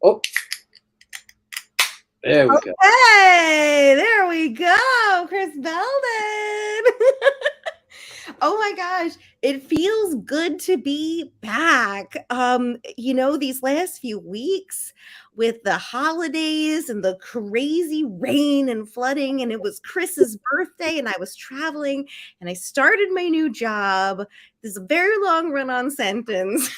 Oh, there we go. Hey, there we go, Chris Belden. Oh my gosh, it feels good to be back. These last few weeks with the holidays and the crazy rain and flooding, and it was Chris's birthday, and I was traveling, and I started my new job. This is a very long run-on sentence,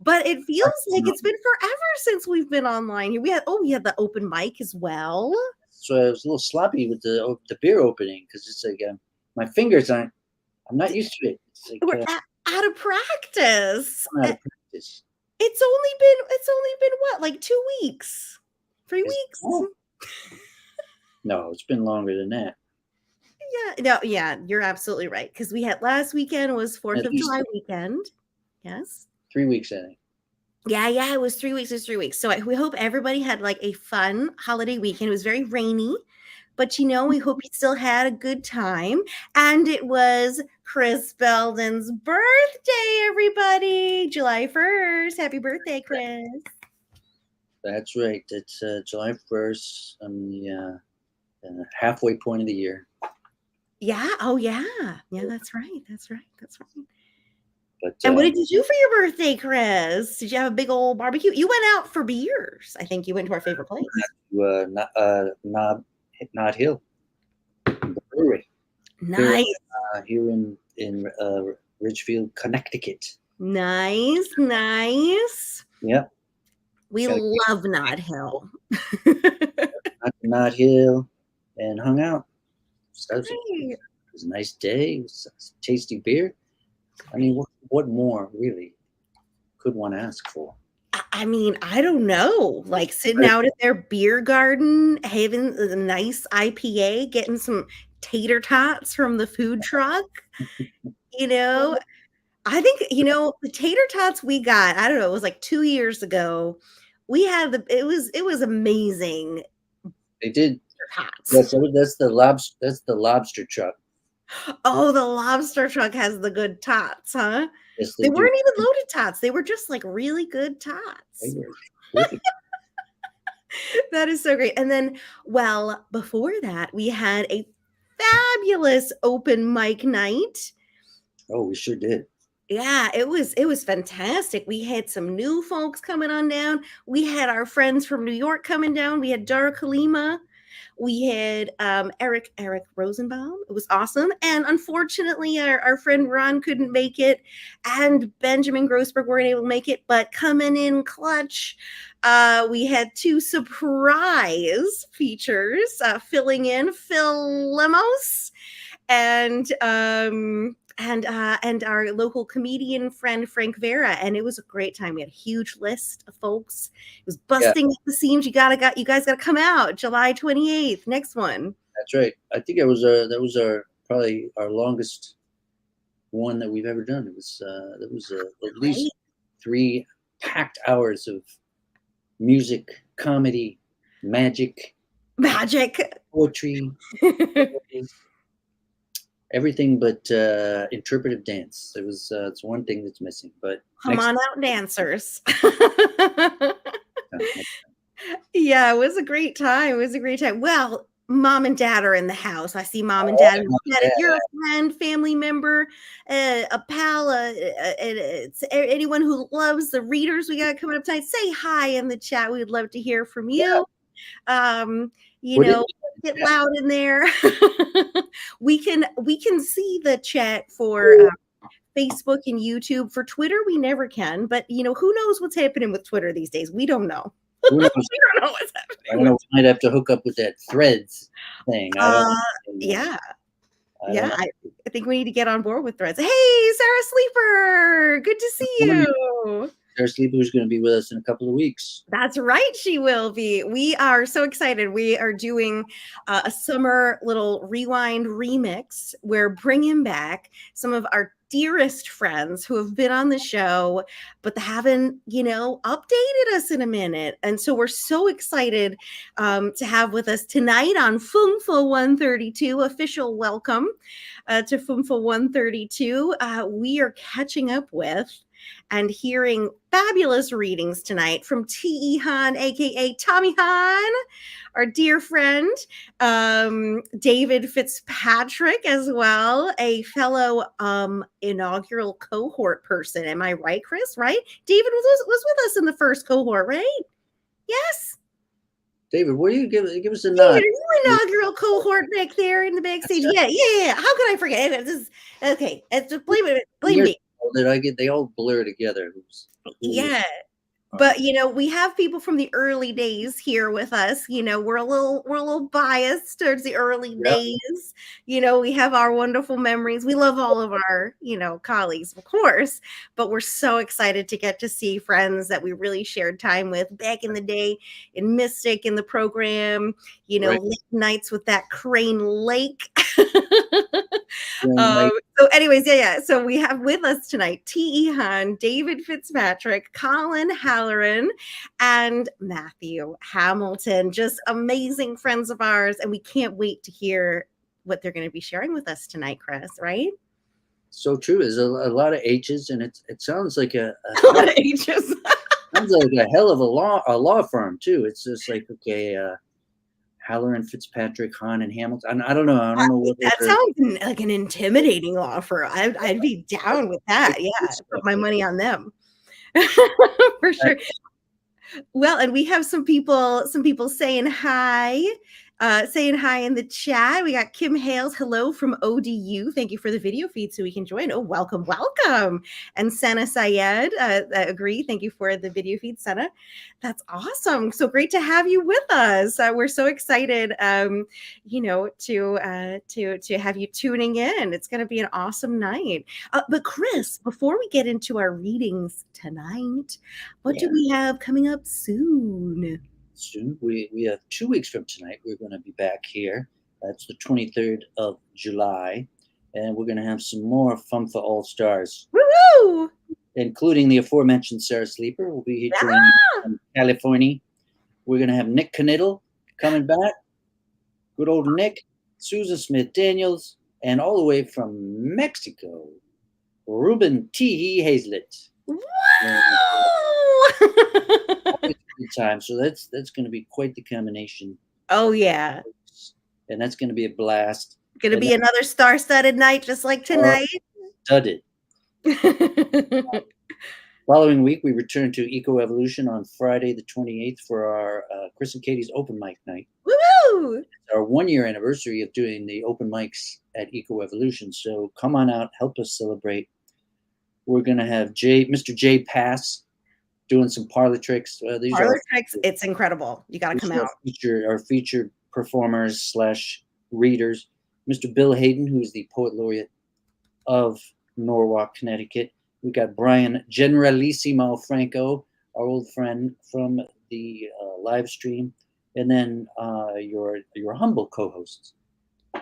but it feels like it's been forever since we've been online. We had the open mic as well. So I was a little sloppy with the beer opening because it's like my fingers aren't. I'm not used to it. It's like We're out of practice. I'm out of practice. It's only been what, like 2 weeks, 3 weeks? No, it's been longer than that. Yeah, you're absolutely right. Because we had last weekend was 4th of July weekend. Yes. 3 weeks, I think. Yeah, it was 3 weeks. So we hope everybody had like a fun holiday weekend. It was very rainy, but we hope you still had a good time. And it was Chris Belden's birthday, everybody. July 1st. Happy birthday, Chris. That's right. It's July 1st on the halfway point of the year. Yeah. Oh, yeah. Yeah, that's right. But, and what did you do for your birthday, Chris? Did you have a big old barbecue? You went out for beers. I think you went to our favorite place. Knott Hill, the brewery. Nice. Here in Ridgefield, Connecticut. Nice. Yeah. We love Knott Hill. Knott Hill, and hung out. So Great. it was a nice day. It was tasty beer. I mean, what more really could one ask for? I mean, I don't know. Like sitting out at their beer garden, having a nice IPA, getting some tater tots from the food truck. I think, the tater tots we got, I don't know, it was like 2 years ago. We had it was amazing. They did. Tots. Yes, that's the lobster truck. Oh, the lobster truck has the good tots, huh? Yes, they weren't even loaded tots. They were just like really good tots. That is so great. And then, well, before that, we had a fabulous open mic night. Oh, we sure did. Yeah, it was fantastic. We had some new folks coming on down. We had our friends from New York coming down. We had Dara Kalima. We had Eric Rosenbaum. It was awesome. And unfortunately, our friend Ron couldn't make it, and Benjamin Grossberg weren't able to make it. But coming in clutch, we had 2 surprise features filling in Phil Lemos and our local comedian friend Frank Vera, and it was a great time. We had a huge list of folks. It was busting at the seams. You guys got to come out July 28th. Next one. That's right. I think that was probably our longest one that we've ever done. It was at least 3 packed hours of music, comedy, magic, poetry. Everything but interpretive dance. It's one thing that's missing. But come on out, dancers. Yeah, it was a great time. Well, mom and dad are in the house. I see mom and dad. If you're a friend, family member, a pal, it's anyone who loves the readers we got coming up tonight, say hi in the chat. We'd love to hear from you. Get loud in there. we can see the chat for Facebook and YouTube. For Twitter, we never can. But who knows what's happening with Twitter these days? We don't know. We don't know what's happening. I don't know. We might have to hook up with that Threads thing. Yeah. I think we need to get on board with Threads. Hey, Sarah Sleeper, good to see you. Sarah Sleeper, who's going to be with us in a couple of weeks. That's right, she will be. We are so excited. We are doing a summer little rewind remix. We're bringing back some of our dearest friends who have been on the show, but they haven't, updated us in a minute. And so we're so excited to have with us tonight on FUMFA 132, official welcome to FUMFA 132. We are catching up with and hearing fabulous readings tonight from T.E. Hahn, aka Tommy Hahn, our dear friend, David Fitzpatrick as well, a fellow inaugural cohort person. Am I right, Chris? Right? David was with us in the first cohort, right? Yes. David, will you give us a David, nod? are you inaugural cohort back there in the backstage? Yeah. How could I forget? It is, okay, it's just blame me. Did I get? They all blur together. Yeah. But we have people from the early days here with us. We're a little biased towards the early days. We have our wonderful memories. We love all of our colleagues, of course, but we're so excited to get to see friends that we really shared time with back in the day in Mystic in the program. Late nights with that Crane Lake. So anyways, so we have with us tonight T.E. Hahn, David Fitzpatrick, Colin, Halloran, and Matthew Hamilton. Just amazing friends of ours, and we can't wait to hear what they're going to be sharing with us tonight, Chris, right? So true. There's a lot of H's, and it sounds like a lot of H's. Sounds like a hell of a law firm too. It's just like, okay, Halloran, Fitzpatrick, Hahn, and Hamilton. I don't know. I don't know what that sounds like an intimidating law firm. I'd be down with that. Yeah, put my money on them for sure. Well, and we have some people saying hi. Saying hi in the chat. We got Kim Hales. Hello from ODU. Thank you for the video feed so we can join. Oh, welcome. And Sana Syed, agree. Thank you for the video feed, Sana. That's awesome. So great to have you with us. We're so excited, to have you tuning in. It's going to be an awesome night. But Chris, before we get into our readings tonight, what do we have coming up soon? We have 2 weeks from tonight. We're going to be back here. That's the 23rd of July, and we're going to have some more FUMFA All Stars. Woo-hoo! Including the aforementioned Sarah Sleeper. Will be featuring from California. We're going to have Nick Kniddle coming back. Good old Nick, Susan Smith Daniels, and all the way from Mexico, Ruben T. Hazlett. Time, so that's going to be quite the combination. Oh yeah, and that's going to be a blast. Going to be another star-studded night, just like tonight. Studded. Following week, we return to Eco Evolution on Friday the 28th for our Chris and Katie's open mic night. Woo! It's our 1-year anniversary of doing the open mics at Eco Evolution. So come on out, help us celebrate. We're going to have Mr. J Pass doing some parlor tricks. Parlor tricks, it's incredible. You got to come out. Our featured performers / readers, Mr. Bill Hayden, who's the poet laureate of Norwalk, Connecticut. We got Brian Generalissimo Franco, our old friend from the live stream, and then your humble co-hosts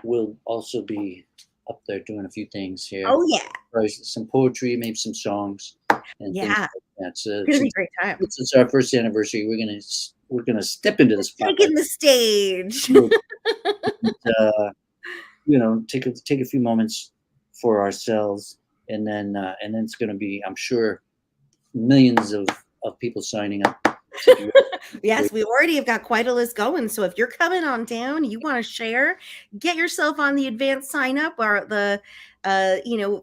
will also be up there doing a few things here. Oh yeah, some poetry, maybe some songs. And it's gonna be a great time. It's our first anniversary. We're gonna step into the spotlight. Taking the stage. Take a few moments for ourselves, and then it's gonna be, I'm sure, millions of people signing up. Yes, we already have got quite a list going. So if you're coming on down, you want to share, get yourself on the advanced sign up, or the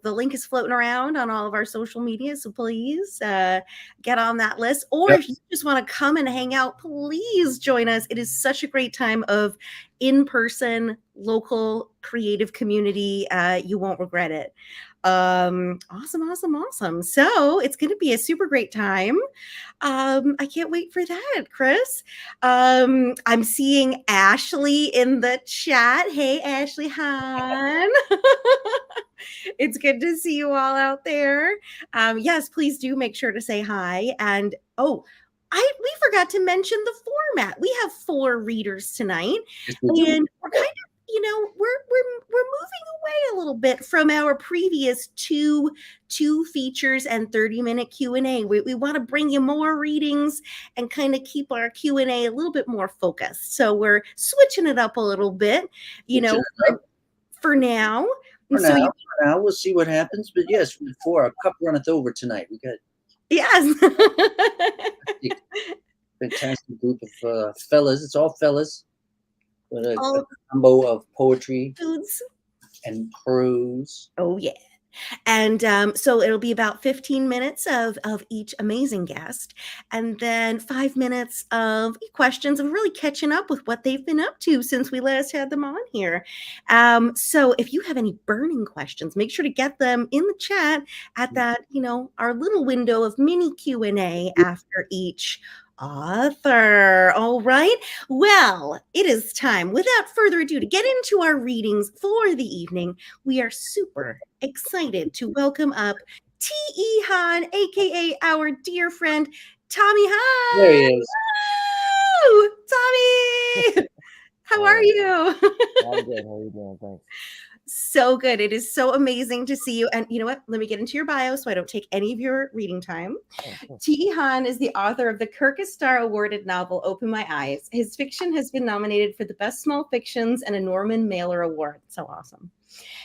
link is floating around on all of our social media. So please get on that list. Or if you just want to come and hang out, please join us. It is such a great time of in-person, local, creative community. You won't regret it. Awesome. So it's going to be a super great time. I can't wait for that, Chris. I'm seeing Ashley in the chat. Hey, Ashley Hahn. It's good to see you all out there. Yes, please do make sure to say hi. And we forgot to mention the format. We have 4 readers tonight, and we're kind of, we're moving away a little bit from our previous two features and 30-minute Q&A. We want to bring you more readings and kind of keep our Q&A a little bit more focused. So we're switching it up a little bit, for now. For So now, you, for now, we'll see what happens. But yes, before our cup runneth over tonight, we got yes. a fantastic group of fellas. It's all fellas, but a All combo of poetry foods. and prose. Oh yeah. And so it'll be about 15 minutes of each amazing guest, and then 5 minutes of questions of really catching up with what they've been up to since we last had them on here. So if you have any burning questions, make sure to get them in the chat at that, our little window of mini Q&A after each author. All right. Well, it is time, without further ado, to get into our readings for the evening. We are super excited to welcome up T.E. Hahn, aka our dear friend Tommy There he Hahn. is. Woo! Tommy, how are you? I'm good. How are you doing? Thanks. So good. It is so amazing to see you. And you know what? Let me get into your bio so I don't take any of your reading time. Oh, sure. T.E. Hahn is the author of the Kirkus Star awarded novel Open My Eyes. His fiction has been nominated for the Best Small Fictions and a Norman Mailer Award. So awesome.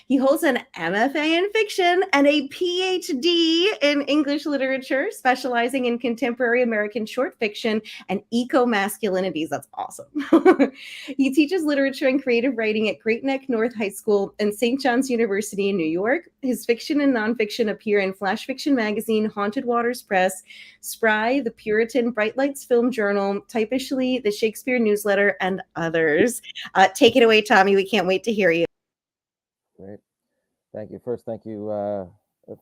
He holds an MFA in fiction and a PhD in English literature, specializing in contemporary American short fiction and eco-masculinities. That's awesome. He teaches literature and creative writing at Great Neck North High School and St. John's University in New York. His fiction and nonfiction appear in Flash Fiction Magazine, Haunted Waters Press, Spry, The Puritan, Bright Lights Film Journal, Typishly, The Shakespeare Newsletter, and others. Take it away, Tommy. We can't wait to hear you. Great. Thank you. First, thank you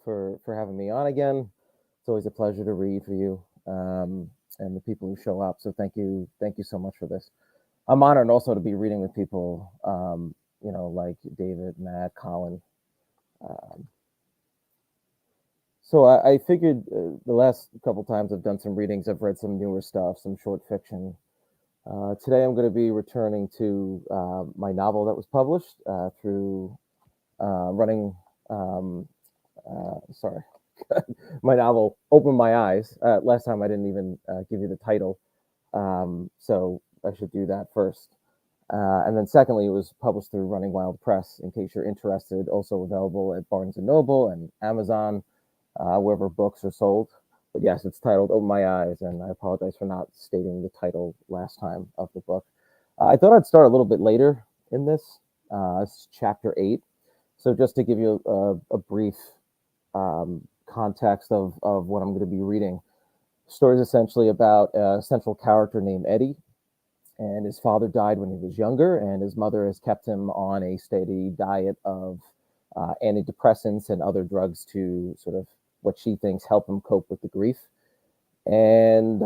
for having me on again. It's always a pleasure to read for you and the people who show up. So thank you so much for this. I'm honored also to be reading with people, like David, Matt, Colin. So I figured the last couple times I've done some readings, I've read some newer stuff, some short fiction. Today I'm going to be returning to my novel that was published through running, sorry, my novel, Open My Eyes. Last time I didn't even give you the title, so I should do that first. And then secondly, it was published through Running Wild Press, in case you're interested, also available at Barnes & Noble and Amazon, wherever books are sold. But yes, it's titled Open My Eyes, and I apologize for not stating the title last time of the book. I thought I'd start a little bit later in this. It's chapter 8. So just to give you a brief context of what I'm going to be reading. The story is essentially about a central character named Eddie, and his father died when he was younger, and his mother has kept him on a steady diet of antidepressants and other drugs to sort of what she thinks help him cope with the grief. And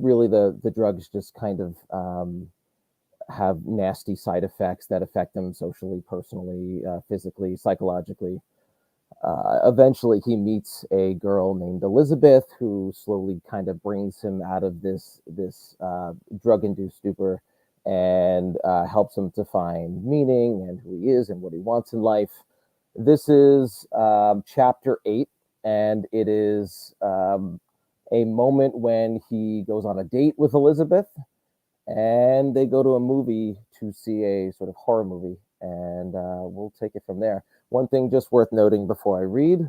really the drugs just kind of have nasty side effects that affect him socially, personally, physically, psychologically. Eventually, he meets a girl named Elizabeth, who slowly kind of brings him out of this drug-induced stupor and helps him to find meaning and who he is and what he wants in life. This is chapter 8, and it is a moment when he goes on a date with Elizabeth, and they go to a movie to see a sort of horror movie, and we'll take it from there. One thing just worth noting before I read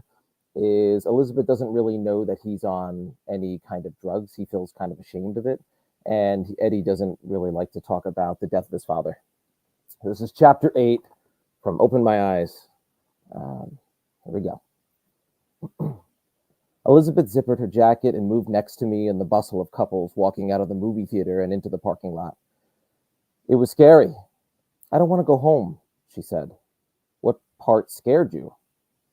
is Elizabeth doesn't really know that he's on any kind of drugs. He feels kind of ashamed of it, and Eddie doesn't really like to talk about the death of his father. This is chapter 8 from Open My Eyes. Here we go. Elizabeth zippered her jacket and moved next to me in the bustle of couples walking out of the movie theater and into the parking lot. It was scary. I don't want to go home, she said. What part scared you?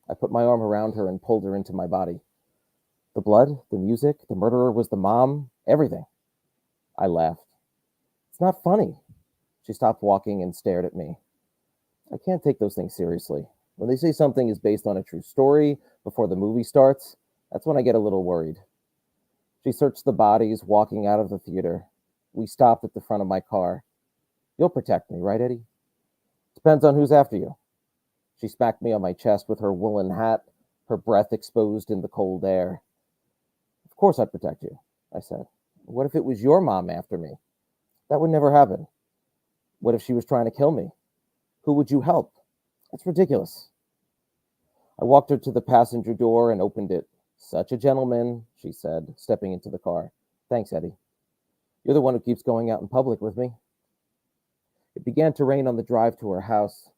I put my arm around her and pulled her into my body. The blood, the music, the murderer was the mom, everything. I laughed. It's not funny. She stopped walking and stared at me. I can't take those things seriously. When they say something is based on a true story before the movie starts, that's when I get a little worried. She searched the bodies walking out of the theater. We stopped at the front of my car. You'll protect me, right, Eddie? Depends on who's after you. She smacked me on my chest with her woolen hat, her breath exposed in the cold air. Of course I'd protect you, I said. What if it was your mom after me? That would never happen. What if she was trying to kill me? Who would you help? That's ridiculous. I walked her to the passenger door and opened it. Such a gentleman, she said, stepping into the car. Thanks, Eddie. You're the one who keeps going out in public with me. It began to rain on the drive to her house.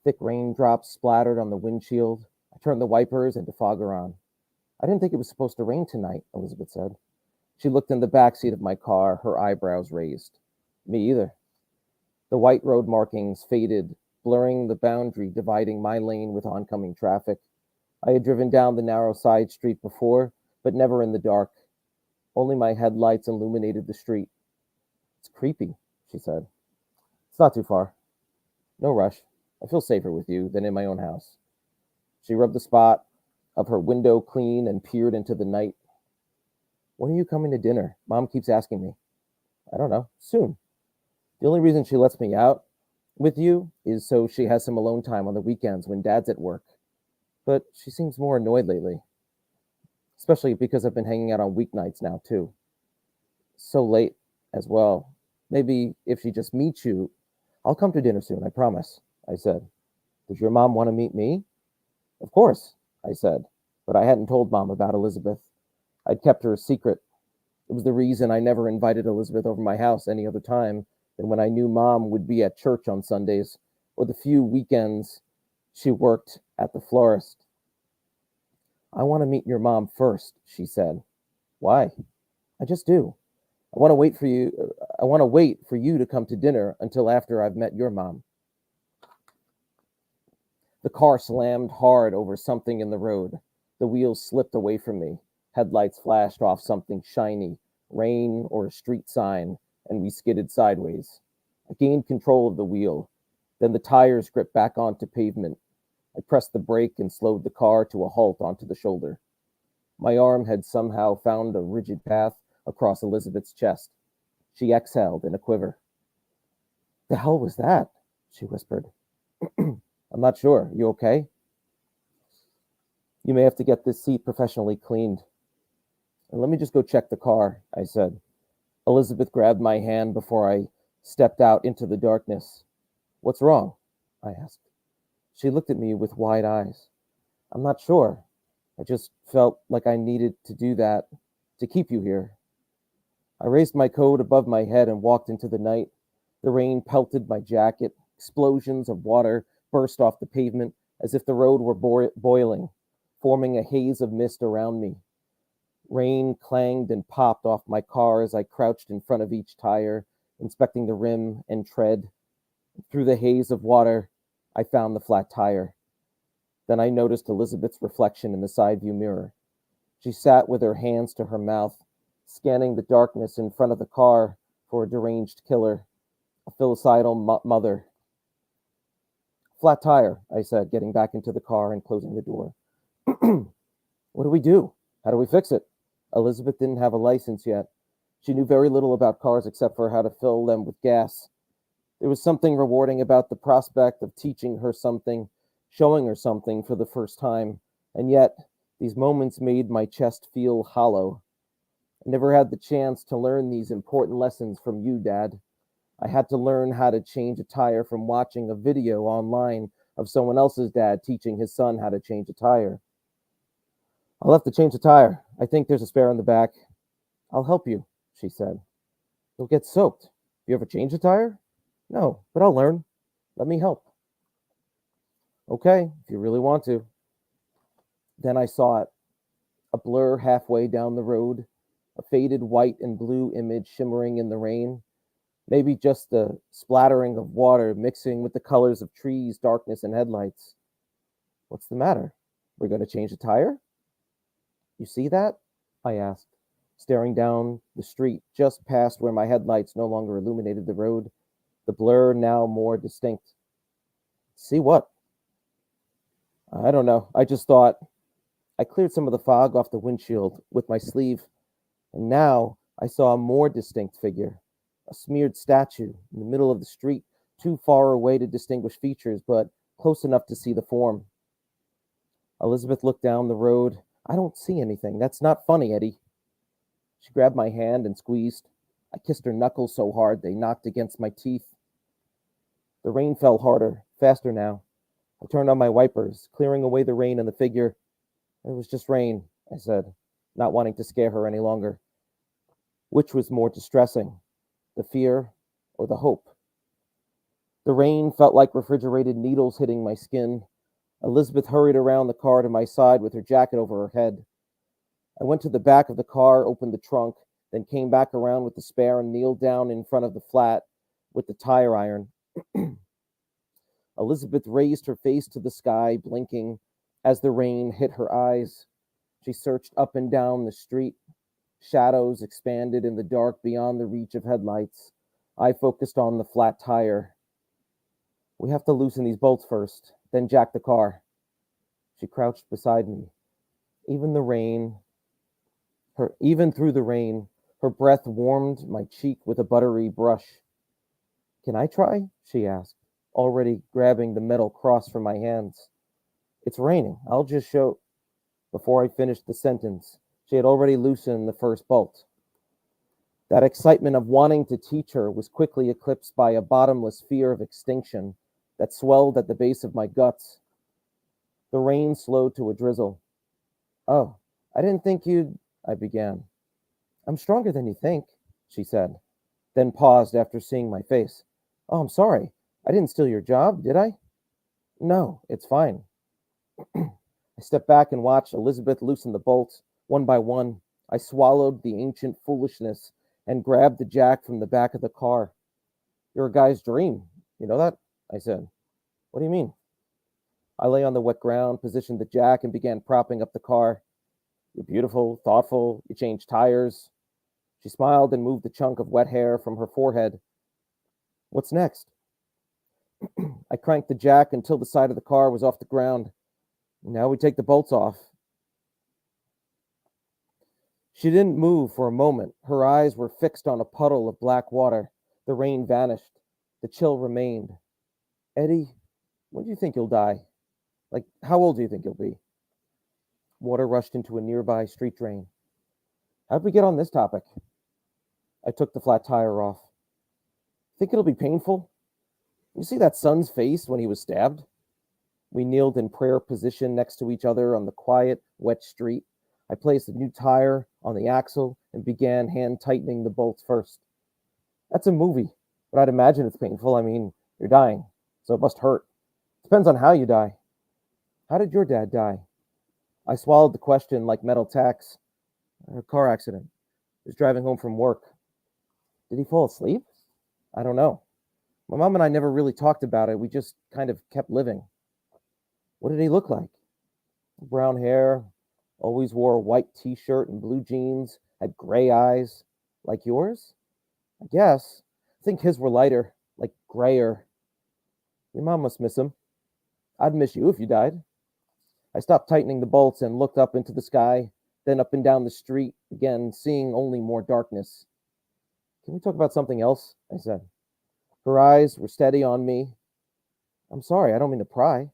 Thick raindrops splattered on the windshield. I turned the wipers and defogger on. I didn't think it was supposed to rain tonight, Elizabeth said. She looked in the back seat of my car, her eyebrows raised. Me either. The white road markings faded, blurring the boundary dividing my lane with oncoming traffic. I had driven down the narrow side street before, but never in the dark. Only my headlights illuminated the street. It's creepy, she said. It's not too far. No rush. I feel safer with you than in my own house. She rubbed the spot of her window clean and peered into the night. When are you coming to dinner? Mom keeps asking me. I don't know. Soon. The only reason she lets me out with you is so she has some alone time on the weekends when Dad's at work. But she seems more annoyed lately. Especially because I've been hanging out on weeknights now, too. So late as well. Maybe if she just meets you, I'll come to dinner soon, I promise, I said. Does your mom want to meet me? Of course, I said, but I hadn't told Mom about Elizabeth. I'd kept her a secret. It was the reason I never invited Elizabeth over my house any other time than when I knew Mom would be at church on Sundays or the few weekends she worked at the florist. I want to meet your mom first, she said. Why? I just do. I want to wait for you to come to dinner until after I've met your mom. The car slammed hard over something in the road. The wheels slipped away from me. Headlights flashed off something shiny, rain or a street sign, and we skidded sideways. I gained control of the wheel. Then the tires gripped back onto pavement. I pressed the brake and slowed the car to a halt onto the shoulder. My arm had somehow found a rigid path across Elizabeth's chest. She exhaled in a quiver. The hell was that? She whispered. I'm not sure. You okay? You may have to get this seat professionally cleaned. Let me just go check the car, I said. Elizabeth grabbed my hand before I stepped out into the darkness. What's wrong? I asked. She looked at me with wide eyes. I'm not sure. I just felt like I needed to do that to keep you here. I raised my coat above my head and walked into the night. The rain pelted my jacket. Explosions of water burst off the pavement as if the road were boiling, forming a haze of mist around me. Rain clanged and popped off my car as I crouched in front of each tire, inspecting the rim and tread. Through the haze of water, I found the flat tire. Then I noticed Elizabeth's reflection in the side view mirror. She sat with her hands to her mouth, scanning the darkness in front of the car for a deranged killer, a filicidal mother. Flat tire, I said, getting back into the car and closing the door. What do we do? How do we fix it? Elizabeth didn't have a license yet. She knew very little about cars except for how to fill them with gas. There was something rewarding about the prospect of teaching her something, showing her something for the first time, and yet these moments made my chest feel hollow. I never had the chance to learn these important lessons from you, Dad. I had to learn how to change a tire from watching a video online of someone else's dad teaching his son how to change a tire. I'll have to change the tire. I think there's a spare in the back. I'll help you, she said. You'll get soaked. You ever change a tire? No, but I'll learn. Let me help. Okay, if you really want to. Then I saw it. A blur halfway down the road, a faded white and blue image shimmering in the rain. Maybe just the splattering of water mixing with the colors of trees, darkness, and headlights. What's the matter? We're going to change the tire? You see that? I asked, staring down the street just past where my headlights no longer illuminated the road, the blur now more distinct. See what? I don't know. I just thought. I cleared some of the fog off the windshield with my sleeve, and now I saw a more distinct figure. A smeared statue in the middle of the street, too far away to distinguish features, but close enough to see the form. Elizabeth looked down the road. I don't see anything. That's not funny, Eddie. She grabbed my hand and squeezed. I kissed her knuckles so hard they knocked against my teeth. The rain fell harder, faster now. I turned on my wipers, clearing away the rain and the figure. It was just rain, I said, not wanting to scare her any longer. Which was more distressing, the fear or the hope? The rain felt like refrigerated needles hitting my skin. Elizabeth hurried around the car to my side with her jacket over her head. I went to the back of the car, opened the trunk, then came back around with the spare and kneeled down in front of the flat with the tire iron. Elizabeth raised her face to the sky, blinking as the rain hit her eyes. She searched up and down the street. Shadows expanded in the dark beyond the reach of headlights. I focused on the flat tire. We have to loosen these bolts first, then jack the car. She crouched beside me. Even through the rain, her breath warmed my cheek with a buttery brush. Can I try? She asked, already grabbing the metal cross from my hands. It's raining. I'll just show. Before I finished the sentence, she had already loosened the first bolt. That excitement of wanting to teach her was quickly eclipsed by a bottomless fear of extinction that swelled at the base of my guts. The rain slowed to a drizzle. Oh, I didn't think you'd... I began. I'm stronger than you think, she said, then paused after seeing my face. Oh, I'm sorry. I didn't steal your job, did I? No, it's fine. I stepped back and watched Elizabeth loosen the bolts, one by one. I swallowed the ancient foolishness and grabbed the jack from the back of the car. You're a guy's dream. You know that? I said. What do you mean? I lay on the wet ground, positioned the jack, and began propping up the car. You're beautiful, thoughtful. You change tires. She smiled and moved the chunk of wet hair from her forehead. What's next? I cranked the jack until the side of the car was off the ground. Now we take the bolts off. She didn't move for a moment. Her eyes were fixed on a puddle of black water. The rain vanished. The chill remained. Eddie, when do you think you'll die? Like, how old do you think you'll be? Water rushed into a nearby street drain. How'd we get on this topic? I took the flat tire off. Think it'll be painful? You see that son's face when he was stabbed? We kneeled in prayer position next to each other on the quiet, wet street. I placed a new tire on the axle and began hand tightening the bolts first. That's a movie, but I'd imagine it's painful. I mean, you're dying, so it must hurt. Depends on how you die. How did your dad die? I swallowed the question like metal tacks. A car accident. He was driving home from work. Did he fall asleep? I don't know. My mom and I never really talked about it. We just kind of kept living. What did he look like? Brown hair, always wore a white t-shirt and blue jeans, had gray eyes. Like yours? I guess. I think his were lighter, like grayer. Your mom must miss him. I'd miss you if you died. I stopped tightening the bolts and looked up into the sky, then up and down the street, again, seeing only more darkness. Can we talk about something else? I said. Her eyes were steady on me. I'm sorry, I don't mean to pry.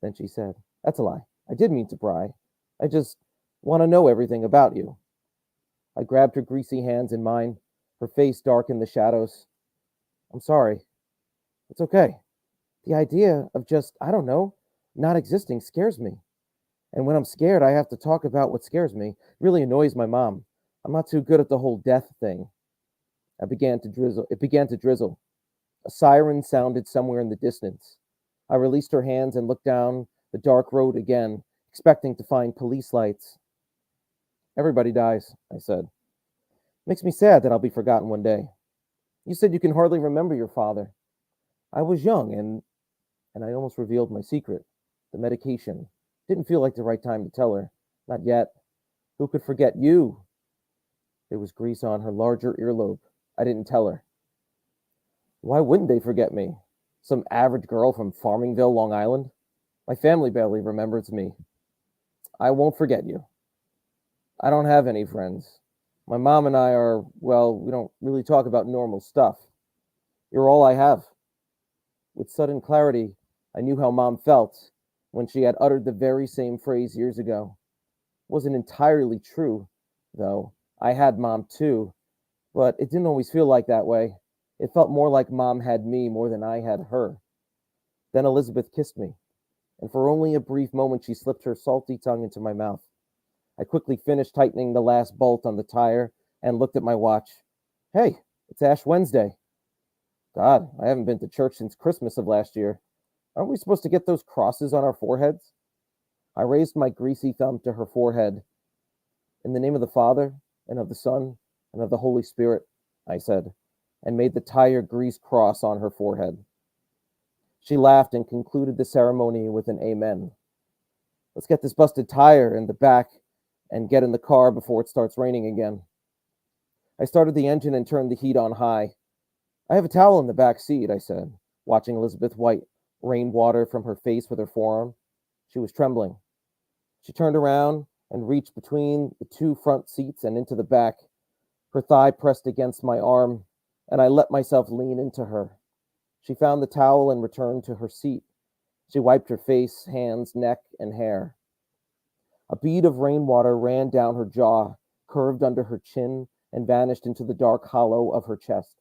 Then she said, that's a lie. I did mean to pry. I just want to know everything about you. I grabbed her greasy hands in mine, her face dark in the shadows. I'm sorry. It's okay. The idea of just, I don't know, not existing scares me. And when I'm scared, I have to talk about what scares me. It really annoys my mom. I'm not too good at the whole death thing. It began to drizzle. A siren sounded somewhere in the distance. I released her hands and looked down the dark road again, expecting to find police lights. Everybody dies, I said. Makes me sad that I'll be forgotten one day. You said you can hardly remember your father. I was young and I almost revealed my secret. The medication. Didn't feel like the right time to tell her. Not yet. Who could forget you? There was grease on her larger earlobe. I didn't tell her. Why wouldn't they forget me? Some average girl from Farmingville, Long Island? My family barely remembers me. I won't forget you. I don't have any friends. My mom and I are, well, we don't really talk about normal stuff. You're all I have. With sudden clarity, I knew how Mom felt when she had uttered the very same phrase years ago. It wasn't entirely true, though. I had Mom too, but it didn't always feel like that way. It felt more like Mom had me more than I had her. Then Elizabeth kissed me. and for only a brief moment she slipped her salty tongue into my mouth. I quickly finished tightening the last bolt on the tire and looked at my watch. Hey, it's Ash Wednesday. God, I haven't been to church since Christmas of last year. Aren't we supposed to get those crosses on our foreheads? I raised my greasy thumb to her forehead. In the name of the Father, and of the Son, and of the Holy Spirit, I said, and made the tire grease cross on her forehead. She laughed and concluded the ceremony with an amen. Let's get this busted tire in the back and get in the car before it starts raining again. I started the engine and turned the heat on high. I have a towel in the back seat, I said, watching Elizabeth wipe rainwater from her face with her forearm. She was trembling. She turned around and reached between the two front seats and into the back. Her thigh pressed against my arm, and I let myself lean into her. She found the towel and returned to her seat. She wiped her face, hands, neck, and hair. A bead of rainwater ran down her jaw, curved under her chin, and vanished into the dark hollow of her chest.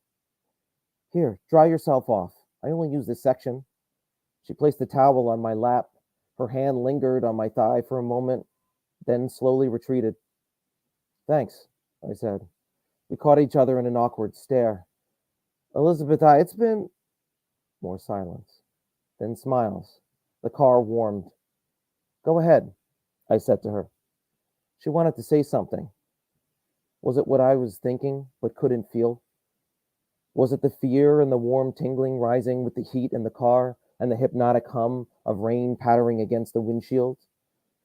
Here, dry yourself off. I only use this section. She placed the towel on my lap. Her hand lingered on my thigh for a moment, then slowly retreated. Thanks, I said. We caught each other in an awkward stare. Elizabeth, it's been... More silence. Then smiles. The car warmed. Go ahead, I said to her. She wanted to say something. Was it what I was thinking but couldn't feel? Was it the fear and the warm tingling rising with the heat in the car and the hypnotic hum of rain pattering against the windshield?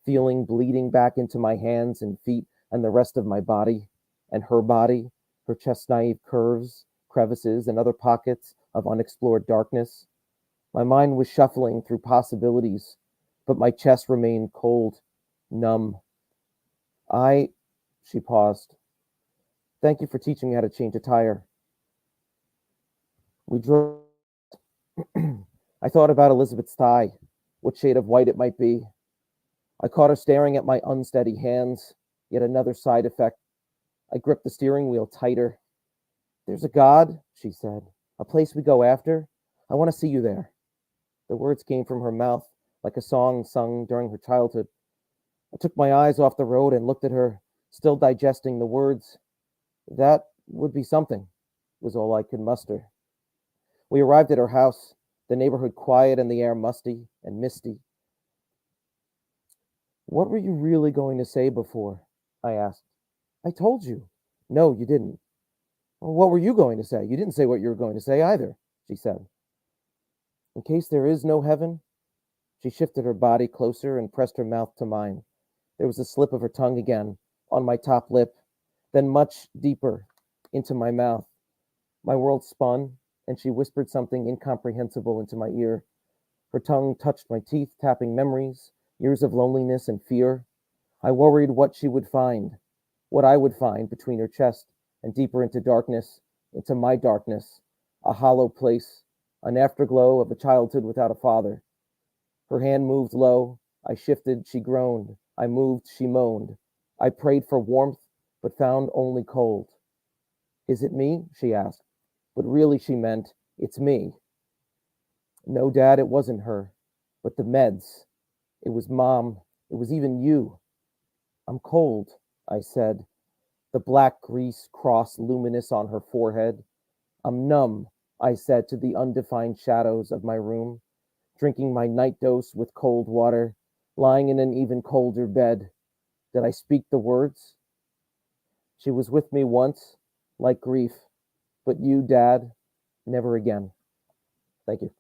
Feeling bleeding back into my hands and feet and the rest of my body, and her chest-naive curves, crevices, and other pockets of unexplored darkness. My mind was shuffling through possibilities, but my chest remained cold, numb. She paused. Thank you for teaching me how to change a tire. We drove. I thought about Elizabeth's thigh, what shade of white it might be. I caught her staring at my unsteady hands, yet another side effect. I gripped the steering wheel tighter. There's a God, she said, a place we go after. I want to see you there. The words came from her mouth like a song sung during her childhood. I took my eyes off the road and looked at her, still digesting the words. That would be something, was all I could muster. We arrived at her house, the neighborhood quiet and the air musty and misty. What were you really going to say before? I asked. I told you. No, you didn't. Well, what were you going to say? You didn't say what you were going to say either, she said. In case there is no heaven, she shifted her body closer and pressed her mouth to mine. There was a slip of her tongue again on my top lip, then much deeper into my mouth. My world spun, and she whispered something incomprehensible into my ear. Her tongue touched my teeth, tapping memories, years of loneliness and fear. I worried what she would find, what I would find between her chest and deeper into darkness, into my darkness, a hollow place, an afterglow of a childhood without a father. Her hand moved low. I shifted, she groaned. I moved, she moaned. I prayed for warmth, but found only cold. Is it me? She asked. But really she meant, it's me. No, Dad, it wasn't her, but the meds. It was Mom. It was even you. I'm cold, I said, the black grease cross luminous on her forehead. I'm numb, I said to the undefined shadows of my room, drinking my night dose with cold water, lying in an even colder bed. Did I speak the words? She was with me once, like grief, but you, Dad, never again. Thank you.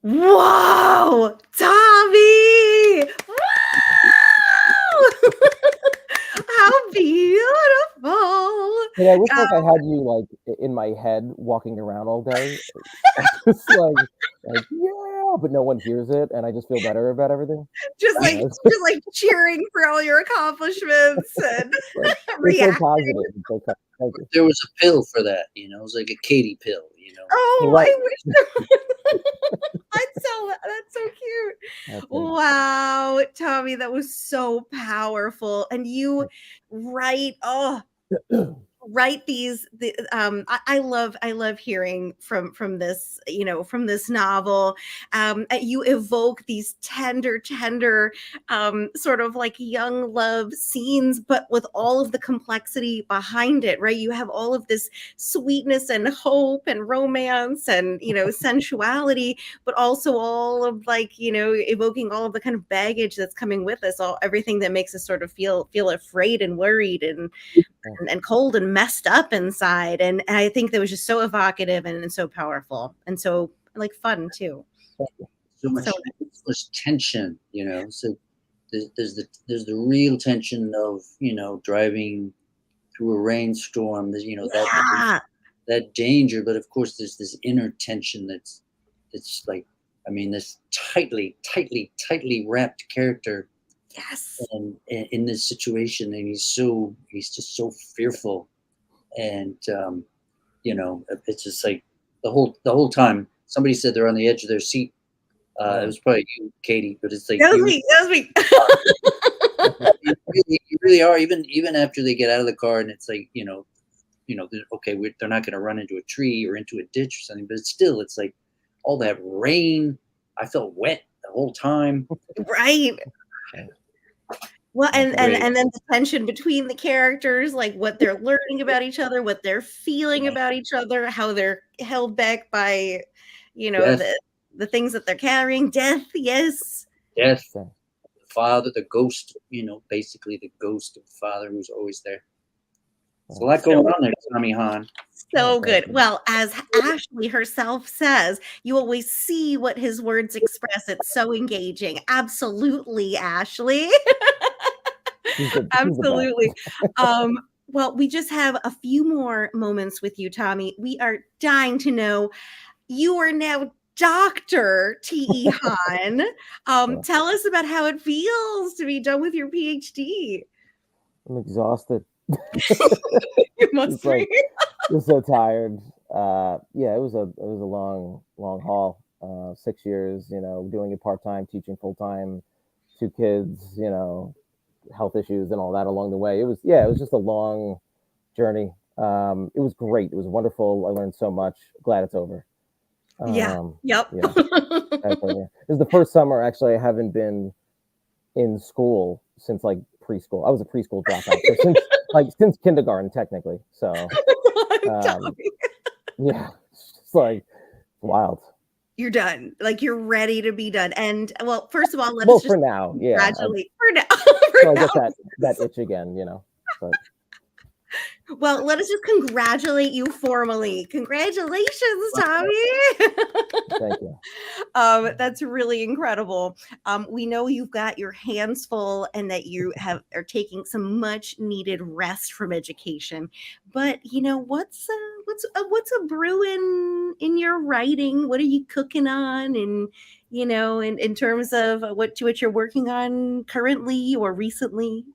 Whoa, Tommy! Wow! How beautiful! Hey, I wish like I had you like in my head walking around all day. Just like yeah, but no one hears it, and I just feel better about everything. Just like cheering for all your accomplishments and It's so positive. It's okay. Thank you. There was a pill for that, you know. It was like a Katie pill, you know. Oh, Right. I wish that's so cute. Okay. Wow, Tommy, that was so powerful. And you write, write I love hearing from this, from this novel. You evoke these tender sort of like young love scenes, but with all of the complexity behind it, right? You have all of this sweetness and hope and romance and sensuality, but also all of evoking all of the kind of baggage that's coming with us, everything that makes us sort of feel afraid and worried and cold and messed up inside. And I think that was just so evocative and so powerful and so like fun too. So much tension, so there's the real tension of driving through a rainstorm. There's that danger, but of course there's this inner tension that's like, this tightly wrapped character. Yes. And in this situation, and he's just so fearful, and it's just like the whole time. Somebody said they're on the edge of their seat. It was probably you, Katie, but it's like that was me. You really are. Even after they get out of the car, and it's like okay, they're not going to run into a tree or into a ditch or something, but it's like all that rain. I felt wet the whole time. Right. Well, and then the tension between the characters, like what they're learning about each other, what they're feeling about each other, how they're held back by, the things that they're carrying. Death, yes. Death. The father, the ghost, basically the ghost of the father who's always there. There's a lot going on there, Tommy Hahn. So good. Well, as Ashley herself says, you always see what his words express. It's so engaging. Absolutely, Ashley. Absolutely. Well, we just have a few more moments with you, Tommy. We are dying to know. You are now Dr. T.E. Hahn. Tell us about how it feels to be done with your PhD. I'm exhausted. You must be. I'm so tired. Yeah, it was a long haul. 6 years, doing it part-time, teaching full-time, 2 kids, health issues and all that along the way. It was just a long journey. It was great. It was wonderful. I learned so much. Glad it's over. Yep. Yeah. This is the first summer actually I haven't been in school since like preschool. I was a preschool dropout. So since kindergarten technically. So yeah, it's like wild. You're done. Like you're ready to be done. And well, first of all, let's just for now, congratulate for now. So I get that itch again, But. Well, let us just congratulate you formally. Congratulations, Tommy. Thank you. That's really incredible. We know you've got your hands full and that you are taking some much needed rest from education. But what's a brewing in your writing? What are you cooking on? And in terms of what you're working on currently or recently?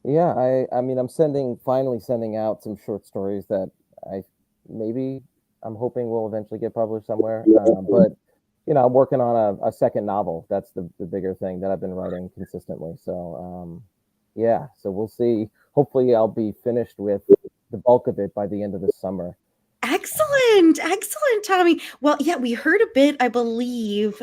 Yeah, I'm finally sending out some short stories that I'm hoping will eventually get published somewhere. But I'm working on a second novel. That's the bigger thing that I've been writing consistently. So so we'll see. Hopefully I'll be finished with the bulk of it by the end of the summer. Excellent, Tommy. Well, yeah, we heard a bit, I believe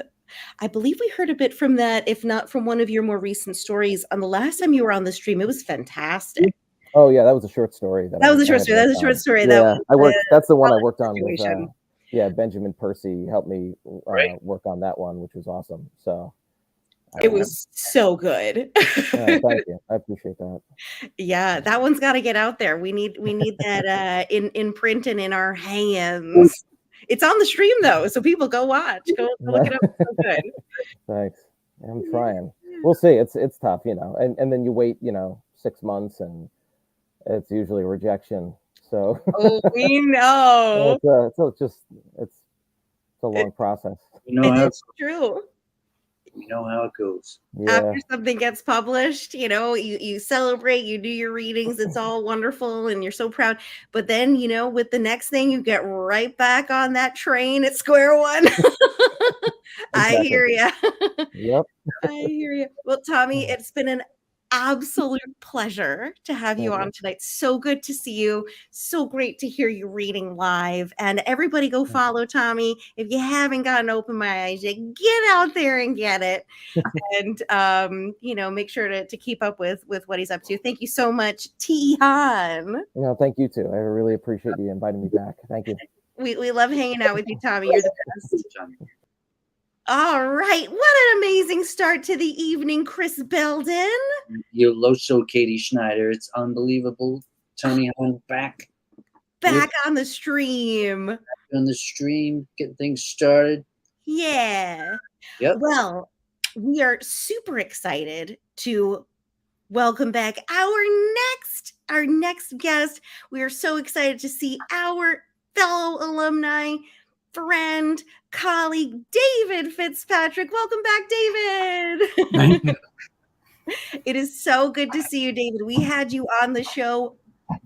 we heard a bit from that, if not from one of your more recent stories on the last time you were on the stream. It was fantastic. Oh yeah, that was a short story. That was a short story. Yeah, that's the one I worked on with Benjamin Percy helped me work on that one, which was awesome. So it was so good. Thank you. I appreciate that. Yeah, that one's got to get out there. We need that in print and in our hands. It's on the stream though, so people go watch. Go look it up. It's so good. Thanks. I'm trying. We'll see. It's tough, and then you wait, 6 months, and it's usually rejection. So. We know. It's a long process. It's true. You know how it goes. Yeah. After something gets published, you celebrate, you do your readings, it's all wonderful and you're so proud. But then, with the next thing, you get right back on that train at square one. Exactly. I hear you. Yep. I hear you. Well, Tommy, it's been an absolute pleasure to have you on tonight. So good to see you. So great to hear you reading live. And everybody go follow Tommy. If you haven't got an Open My Eyes yet, get out there and get it. And make sure to keep up with what he's up to. Thank you so much, T. Hahn. Thank you too. I really appreciate you inviting me back. Thank you. We love hanging out with you, Tommy. You're the best. All right. What an amazing start to the evening, Chris Belden. Yoloso, Katie Schneider. It's unbelievable. Tony Hahn back on the stream. Back on the stream, getting things started. Yeah. Yep. Well, we are super excited to welcome back our next guest. We are so excited to see our fellow alumni, friend, colleague, David Fitzpatrick. Welcome back, David. Thank you. It is so good to see you, David. We had you on the show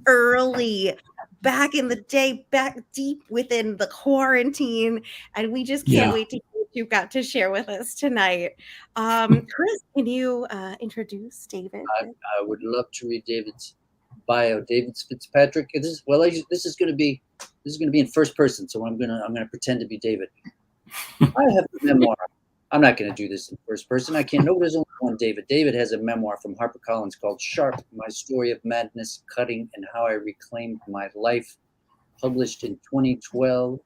early, back in the day, back deep within the quarantine, and we just can't wait to hear what you've got to share with us tonight. Chris, can you introduce David? I would love to read David's bio. David Fitzpatrick. This is going to be in first person, so I'm gonna pretend to be David. I have a memoir. I'm not going to do this in first person. I can't. No, there's only one David. David has a memoir from HarperCollins called Sharp, My Story of Madness, Cutting, and How I Reclaimed My Life, published in 2012,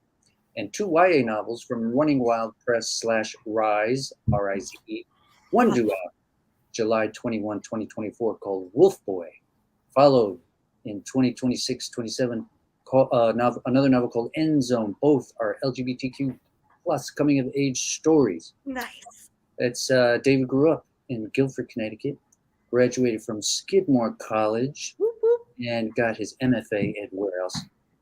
and 2 YA novels from Running Wild Press /Rise, R-I-Z-E. One due out July 21, 2024, called Wolf Boy, followed in 2026-27, another novel called End Zone. Both are LGBTQ plus coming of age stories. Nice. That's David grew up in Guilford, Connecticut, graduated from Skidmore College, and got his MFA at where else?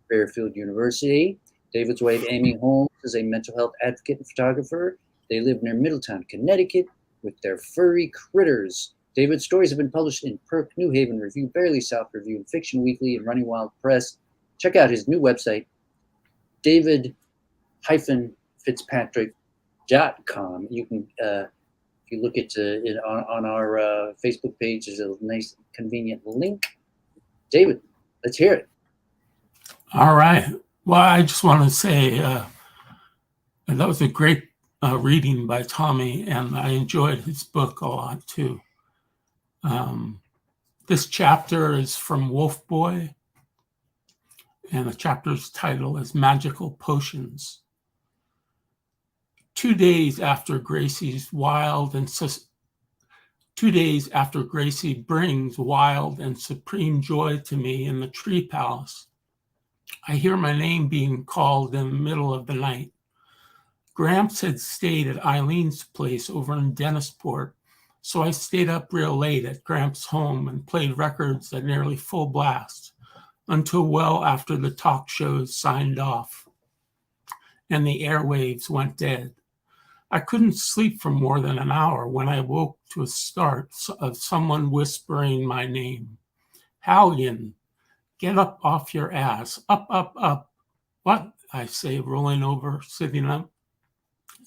Fairfield University. David's wife, Amy Holmes, is a mental health advocate and photographer. They live near Middletown, Connecticut, with their furry critters. David's stories have been published in Perk, New Haven Review, Barely South Review, and Fiction Weekly, and Running Wild Press. Check out his new website, david-fitzpatrick.com. You can, if you look at it on our Facebook page, there's a nice, convenient link. David, let's hear it. All right. Well, I just want to say that was a great reading by Tommy, and I enjoyed his book a lot too. This chapter is from Wolf Boy, and the chapter's title is Magical Potions. 2 days after Gracie brings wild and supreme joy to me in the tree palace, I hear my name being called in the middle of the night. Gramps had stayed at Eileen's place over in Dennisport, so I stayed up real late at Gramps' home and played records at nearly full blast until well after the talk shows signed off and the airwaves went dead. I couldn't sleep for more than an hour when I woke to a start of someone whispering my name. Halligan, get up off your ass. Up, up, up. What? I say, rolling over, sitting up.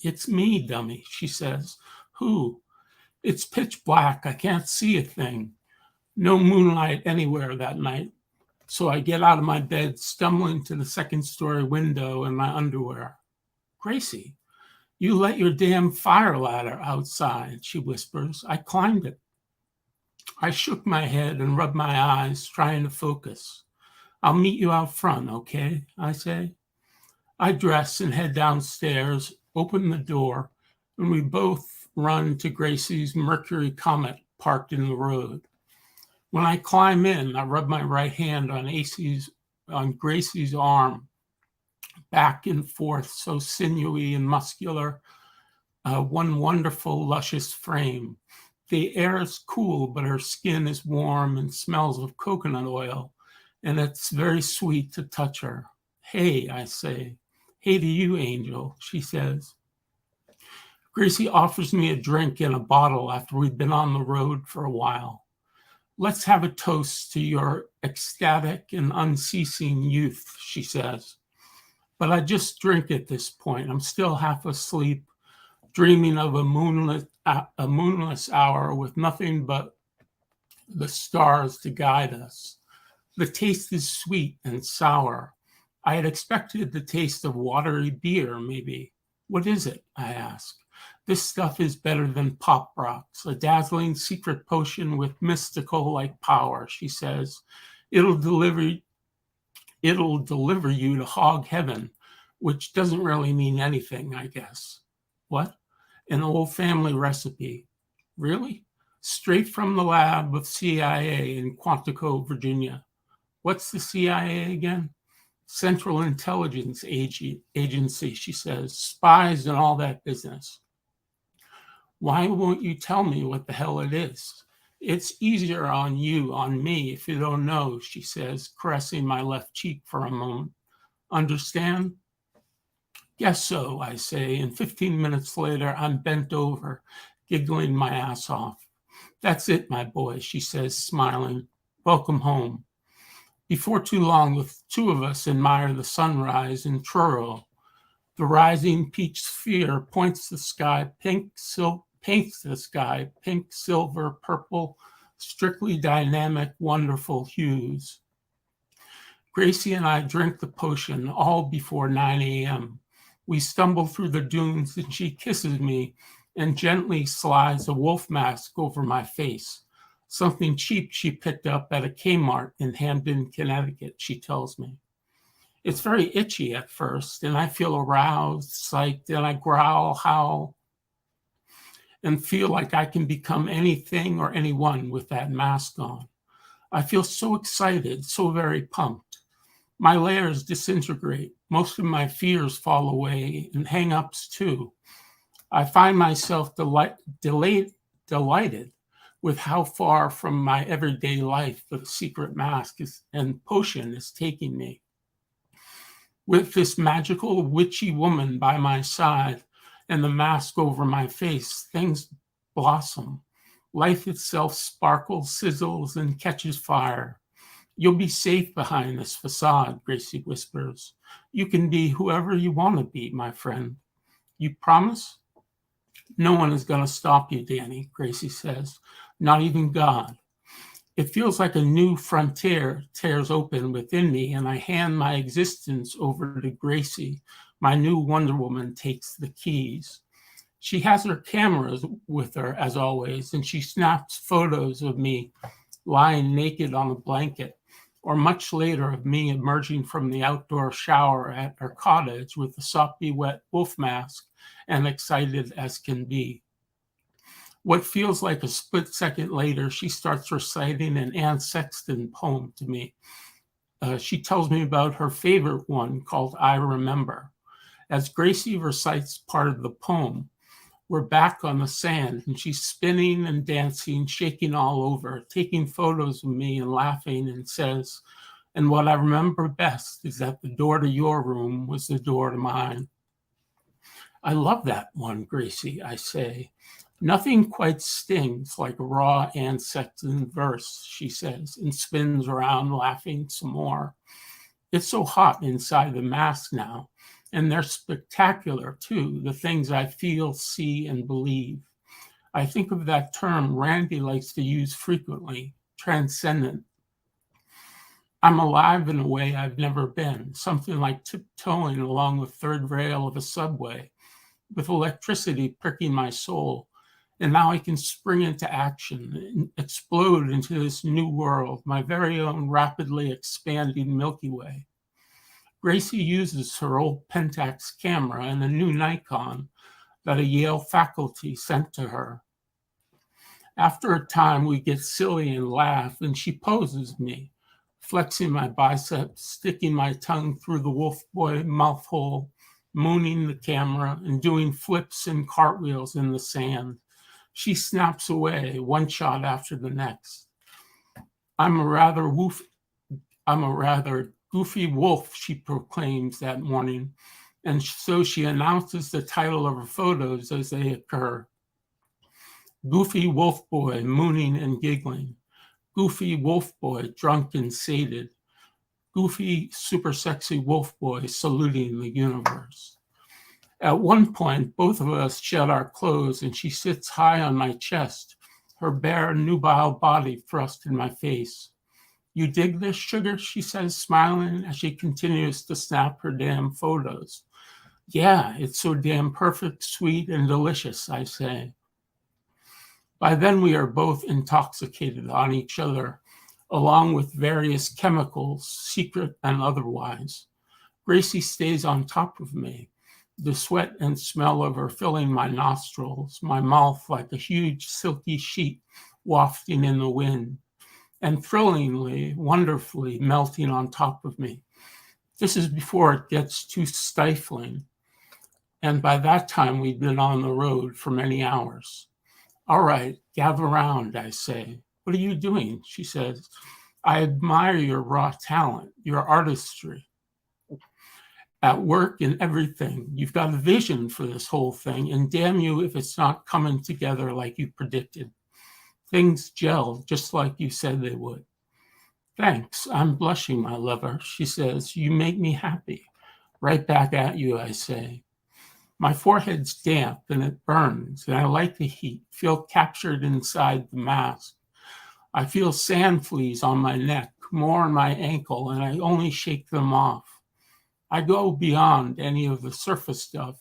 It's me, dummy, she says. Who? It's pitch black. I can't see a thing. No moonlight anywhere that night. So I get out of my bed, stumbling to the second-story window in my underwear. Gracie, you let your damn fire ladder outside, she whispers. I climbed it. I shook my head and rubbed my eyes, trying to focus. I'll meet you out front, okay? I say. I dress and head downstairs, open the door, and we both run to Gracie's Mercury Comet parked in the road. When I climb in, I rub my right hand on Gracie's arm, back and forth, so sinewy and muscular, one wonderful, luscious frame. The air is cool, but her skin is warm and smells of coconut oil, and it's very sweet to touch her. Hey, I say. Hey to you, Angel, she says. Gracie offers me a drink in a bottle after we've been on the road for a while. Let's have a toast to your ecstatic and unceasing youth, she says. But I just drink at this point. I'm still half asleep, dreaming of a moonless hour with nothing but the stars to guide us. The taste is sweet and sour. I had expected the taste of watery beer, maybe. What is it? I ask. This stuff is better than pop rocks, a dazzling secret potion with mystical-like power, she says. It'll deliver you to hog heaven, which doesn't really mean anything, I guess. What? An old family recipe. Really? Straight from the lab of CIA in Quantico, Virginia. What's the CIA again? Central Intelligence Agency, she says. Spies and all that business. Why won't you tell me what the hell it is? It's easier on me, if you don't know, she says, caressing my left cheek for a moment. Understand? Guess so, I say, and 15 minutes later, I'm bent over, giggling my ass off. That's it, my boy, she says, smiling. Welcome home. Before too long, the two of us admire the sunrise in Truro. The rising peach sphere paints the sky pink, silver, purple, strictly dynamic, wonderful hues. Gracie and I drink the potion all before 9 a.m. We stumble through the dunes and she kisses me and gently slides a wolf mask over my face. Something cheap she picked up at a Kmart in Hamden, Connecticut, she tells me. It's very itchy at first, and I feel aroused, psyched, and I growl, howl, and feel like I can become anything or anyone with that mask on. I feel so excited, so very pumped. My layers disintegrate. Most of my fears fall away, and hang-ups too. I find myself delighted with how far from my everyday life the secret mask and potion is taking me. With this magical, witchy woman by my side and the mask over my face, things blossom. Life itself sparkles, sizzles, and catches fire. You'll be safe behind this facade, Gracie whispers. You can be whoever you want to be, my friend. You promise? No one is going to stop you, Danny, Gracie says. Not even God. It feels like a new frontier tears open within me, and I hand my existence over to Gracie. My new Wonder Woman takes the keys. She has her cameras with her, as always, and she snaps photos of me lying naked on a blanket, or much later of me emerging from the outdoor shower at her cottage with a soppy wet wolf mask and excited as can be. What feels like a split second later, she starts reciting an Anne Sexton poem to me. She tells me about her favorite one called I Remember. As Gracie recites part of the poem, we're back on the sand and she's spinning and dancing, shaking all over, taking photos of me and laughing, and says, and what I remember best is that the door to your room was the door to mine. I love that one, Gracie, I say. Nothing quite stings like a raw Anne Sexton verse, she says, and spins around laughing some more. It's so hot inside the mask now, and they're spectacular too, the things I feel, see, and believe. I think of that term Randy likes to use frequently, transcendent. I'm alive in a way I've never been, something like tiptoeing along the third rail of a subway, with electricity pricking my soul. And now I can spring into action and explode into this new world, my very own rapidly expanding Milky Way. Gracie uses her old Pentax camera and a new Nikon that a Yale faculty sent to her. After a time, we get silly and laugh, and she poses me, flexing my biceps, sticking my tongue through the wolf boy mouth hole, mooning the camera, and doing flips and cartwheels in the sand. She snaps away, one shot after the next. I'm a rather goofy wolf, she proclaims that morning, and so she announces the title of her photos as they occur. Goofy wolf boy, mooning and giggling. Goofy wolf boy, drunk and sated. Goofy, super sexy wolf boy, saluting the universe. At one point, both of us shed our clothes, and she sits high on my chest, her bare, nubile body thrust in my face. You dig this, sugar? She says, smiling as she continues to snap her damn photos. Yeah, it's so damn perfect, sweet, and delicious, I say. By then, we are both intoxicated on each other, along with various chemicals, secret and otherwise. Gracie stays on top of me, the sweat and smell of her filling my nostrils, my mouth like a huge silky sheet wafting in the wind, and thrillingly, wonderfully melting on top of me. This is before it gets too stifling. And by that time, we'd been on the road for many hours. All right, gather round, I say. What are you doing? She says. I admire your raw talent, your artistry. At work and everything, you've got a vision for this whole thing, and damn you if it's not coming together like you predicted. Things gel just like you said they would. Thanks, I'm blushing, my lover, she says. You make me happy. Right back at you, I say. My forehead's damp and it burns, and I like the heat, feel captured inside the mask. I feel sand fleas on my neck, more on my ankle, and I only shake them off. I go beyond any of the surface stuff,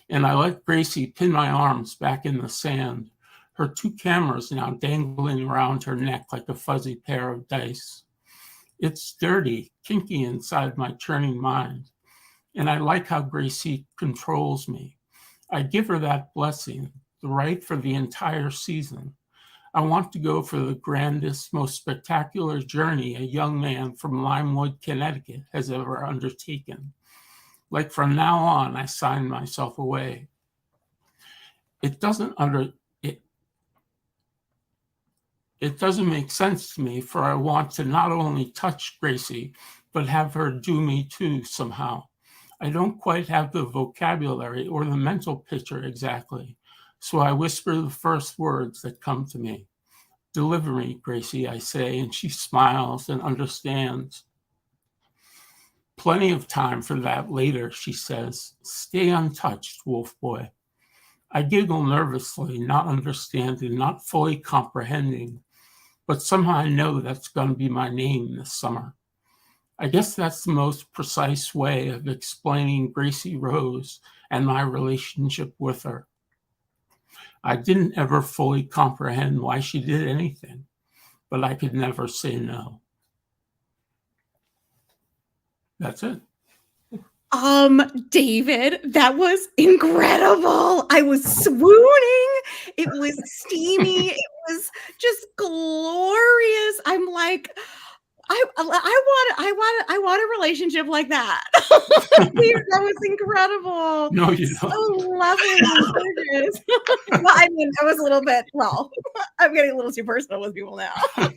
and I let Gracie pin my arms back in the sand, her two cameras now dangling around her neck like a fuzzy pair of dice. It's dirty, kinky inside my churning mind, and I like how Gracie controls me. I give her that blessing, the right for the entire season. I want to go for the grandest, most spectacular journey a young man from Limewood, Connecticut has ever undertaken. Like from now on, I sign myself away. It doesn't make sense to me, for I want to not only touch Gracie, but have her do me too somehow. I don't quite have the vocabulary or the mental picture exactly, so I whisper the first words that come to me. Deliver me, Gracie, I say, and she smiles and understands. Plenty of time for that later, she says. Stay untouched, wolf boy. I giggle nervously, not understanding, not fully comprehending, but somehow I know that's going to be my name this summer. I guess that's the most precise way of explaining Gracie Rose and my relationship with her. I didn't ever fully comprehend why she did anything, but I could never say no. That's it. David, that was incredible. I was swooning. It was steamy. It was just glorious. I'm like, I want a relationship like that. That was incredible. No, you don't. So lovely and gorgeous. Well, I mean, I was a little bit, I'm getting a little too personal with people now. But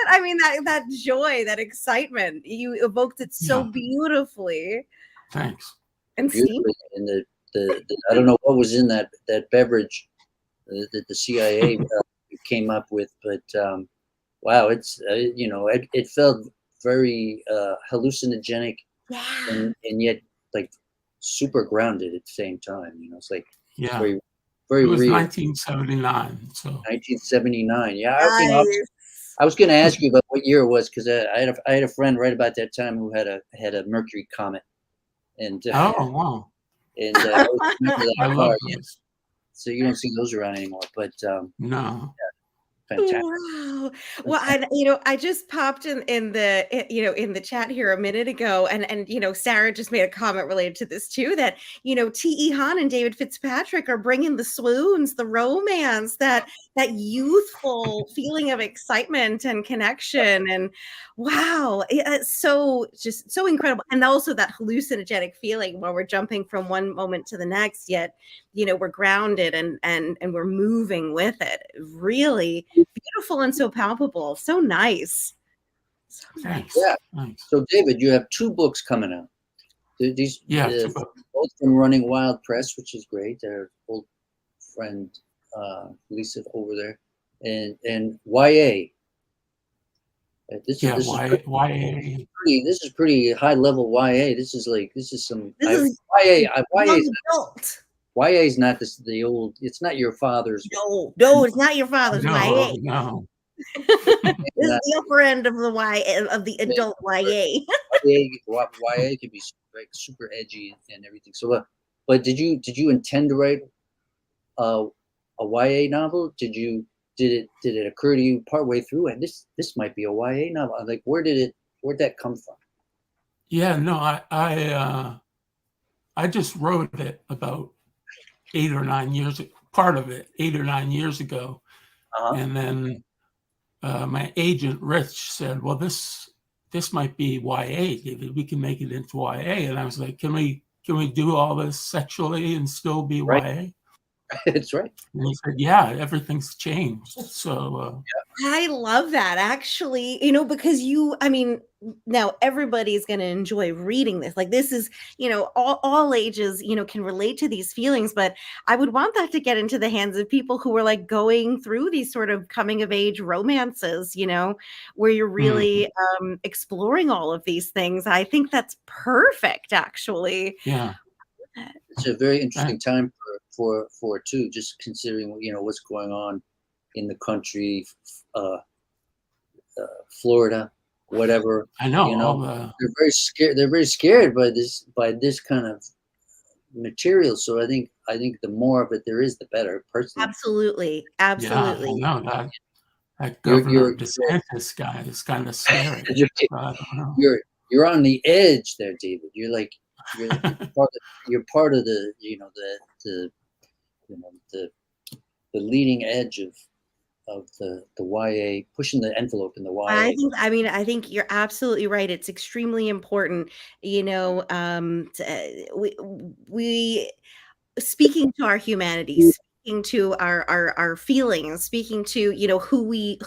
I mean, that joy, that excitement, you evoked it so beautifully. Thanks. And steamy. And the I don't know what was in that beverage that the CIA came up with, but wow, it's it felt very hallucinogenic, and yet like super grounded at the same time. It's like very, very it was real. 1979. So 1979. Yeah, Nice. I was going to ask you about what year it was, because I had a friend right about that time who had a Mercury comet, and oh wow, and I always remember that I love car. those. So you don't see those around anymore, but No. fantastic. Wow. Well, I just popped in the chat here a minute ago, and Sarah just made a comment related to this too, that T.E. Hahn and David Fitzpatrick are bringing the swoons, the romance, that youthful feeling of excitement and connection, and wow, it's so incredible, and also that hallucinogenic feeling while we're jumping from one moment to the next, yet we're grounded and we're moving with it. Really beautiful and so palpable. So nice. So Thanks. Yeah. Thanks. So David, you have 2 books coming out. These both from Running Wild Press, which is great. Our old friend Lisa over there, and YA. This is pretty high level YA. This is some YA. adult. YA is not the old. It's not your father's. No, it's not your father's YA. No. This is the upper end of the YA, of the adult YA. YA can be like super edgy and everything. So, but did you intend to write a YA novel? Did it occur to you partway through, and this might be a YA novel? Like, where'd that come from? Yeah, no, I just wrote it about 8 or 9 years, part of it 8 or 9 years ago. And then my agent, Rich, said, well, this might be YA, David. We can make it into YA. And I was like, can we do all this sexually and still be YA? That's right. And he said, yeah, everything's changed. So I love that, actually, because now everybody's going to enjoy reading this. Like, this is, all ages, can relate to these feelings, but I would want that to get into the hands of people who are like going through these sort of coming of age romances, where you're really exploring all of these things. I think that's perfect, actually. Yeah. It's a very interesting time for too, just considering what's going on in the country, Florida, whatever. I know. They're very scared. They're very scared by this kind of material. So I think the more of it there is, the better. Personally, Absolutely. Yeah, I know that Governor DeSantis guy is kind of scary. I don't know. You're on the edge there, David. You're part of the the leading edge of the YA, pushing the envelope in the YA. I think you're absolutely right. It's extremely important. We speaking to our humanity, speaking to our feelings, speaking to who we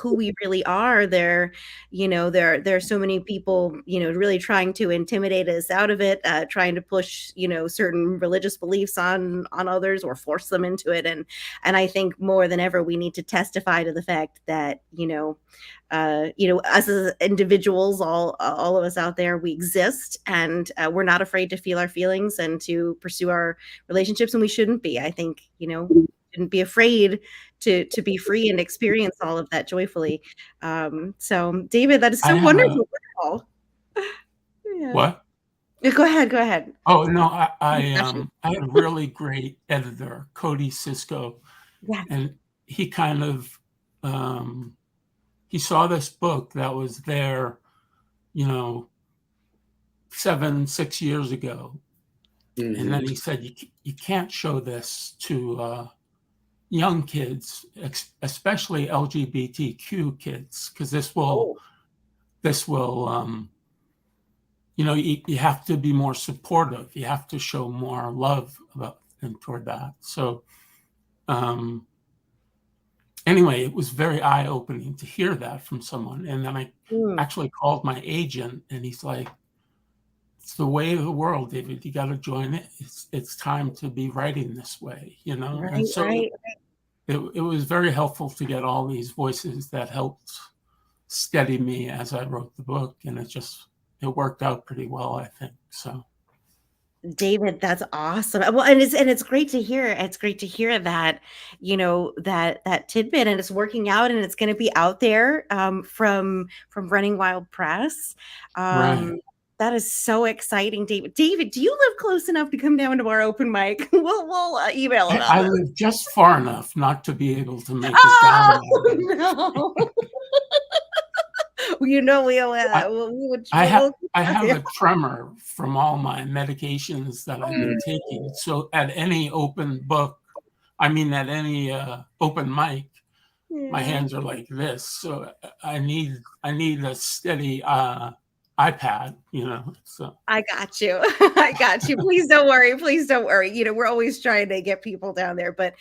really are. There are so many people really trying to intimidate us out of it, trying to push certain religious beliefs on others or force them into it, and I think more than ever we need to testify to the fact that us as individuals, all of us out there, we exist, and we're not afraid to feel our feelings and to pursue our relationships, and we shouldn't be. I think shouldn't be afraid to be free and experience all of that joyfully. So, David, that is so wonderful. Yeah. What? Go ahead. Oh no, I had a really great editor, Cody Sisko, and he kind of he saw this book that was there, 6 years ago, and then he said, you can't show this to young kids, especially LGBTQ kids, because this will you have to be more supportive. You have to show more love toward that. So anyway, it was very eye-opening to hear that from someone. And then I actually called my agent, and he's like, it's the way of the world, David. You got to join it. It's time to be writing this way, Right, and so right. it was very helpful to get all these voices that helped steady me as I wrote the book. And it worked out pretty well, I think. So, David, that's awesome. Well, and it's great to hear. It's great to hear that, that tidbit, and it's working out, and it's going to be out there from Running Wild Press. right. That is so exciting, David. David, do you live close enough to come down to our open mic? We'll email it. I live just far enough not to be able to make it down. No. We would. I have a tremor from all my medications that I've been taking. So at any open mic, my hands are like this. So I need a steady iPad, So I got you. Please don't worry. We're always trying to get people down there, but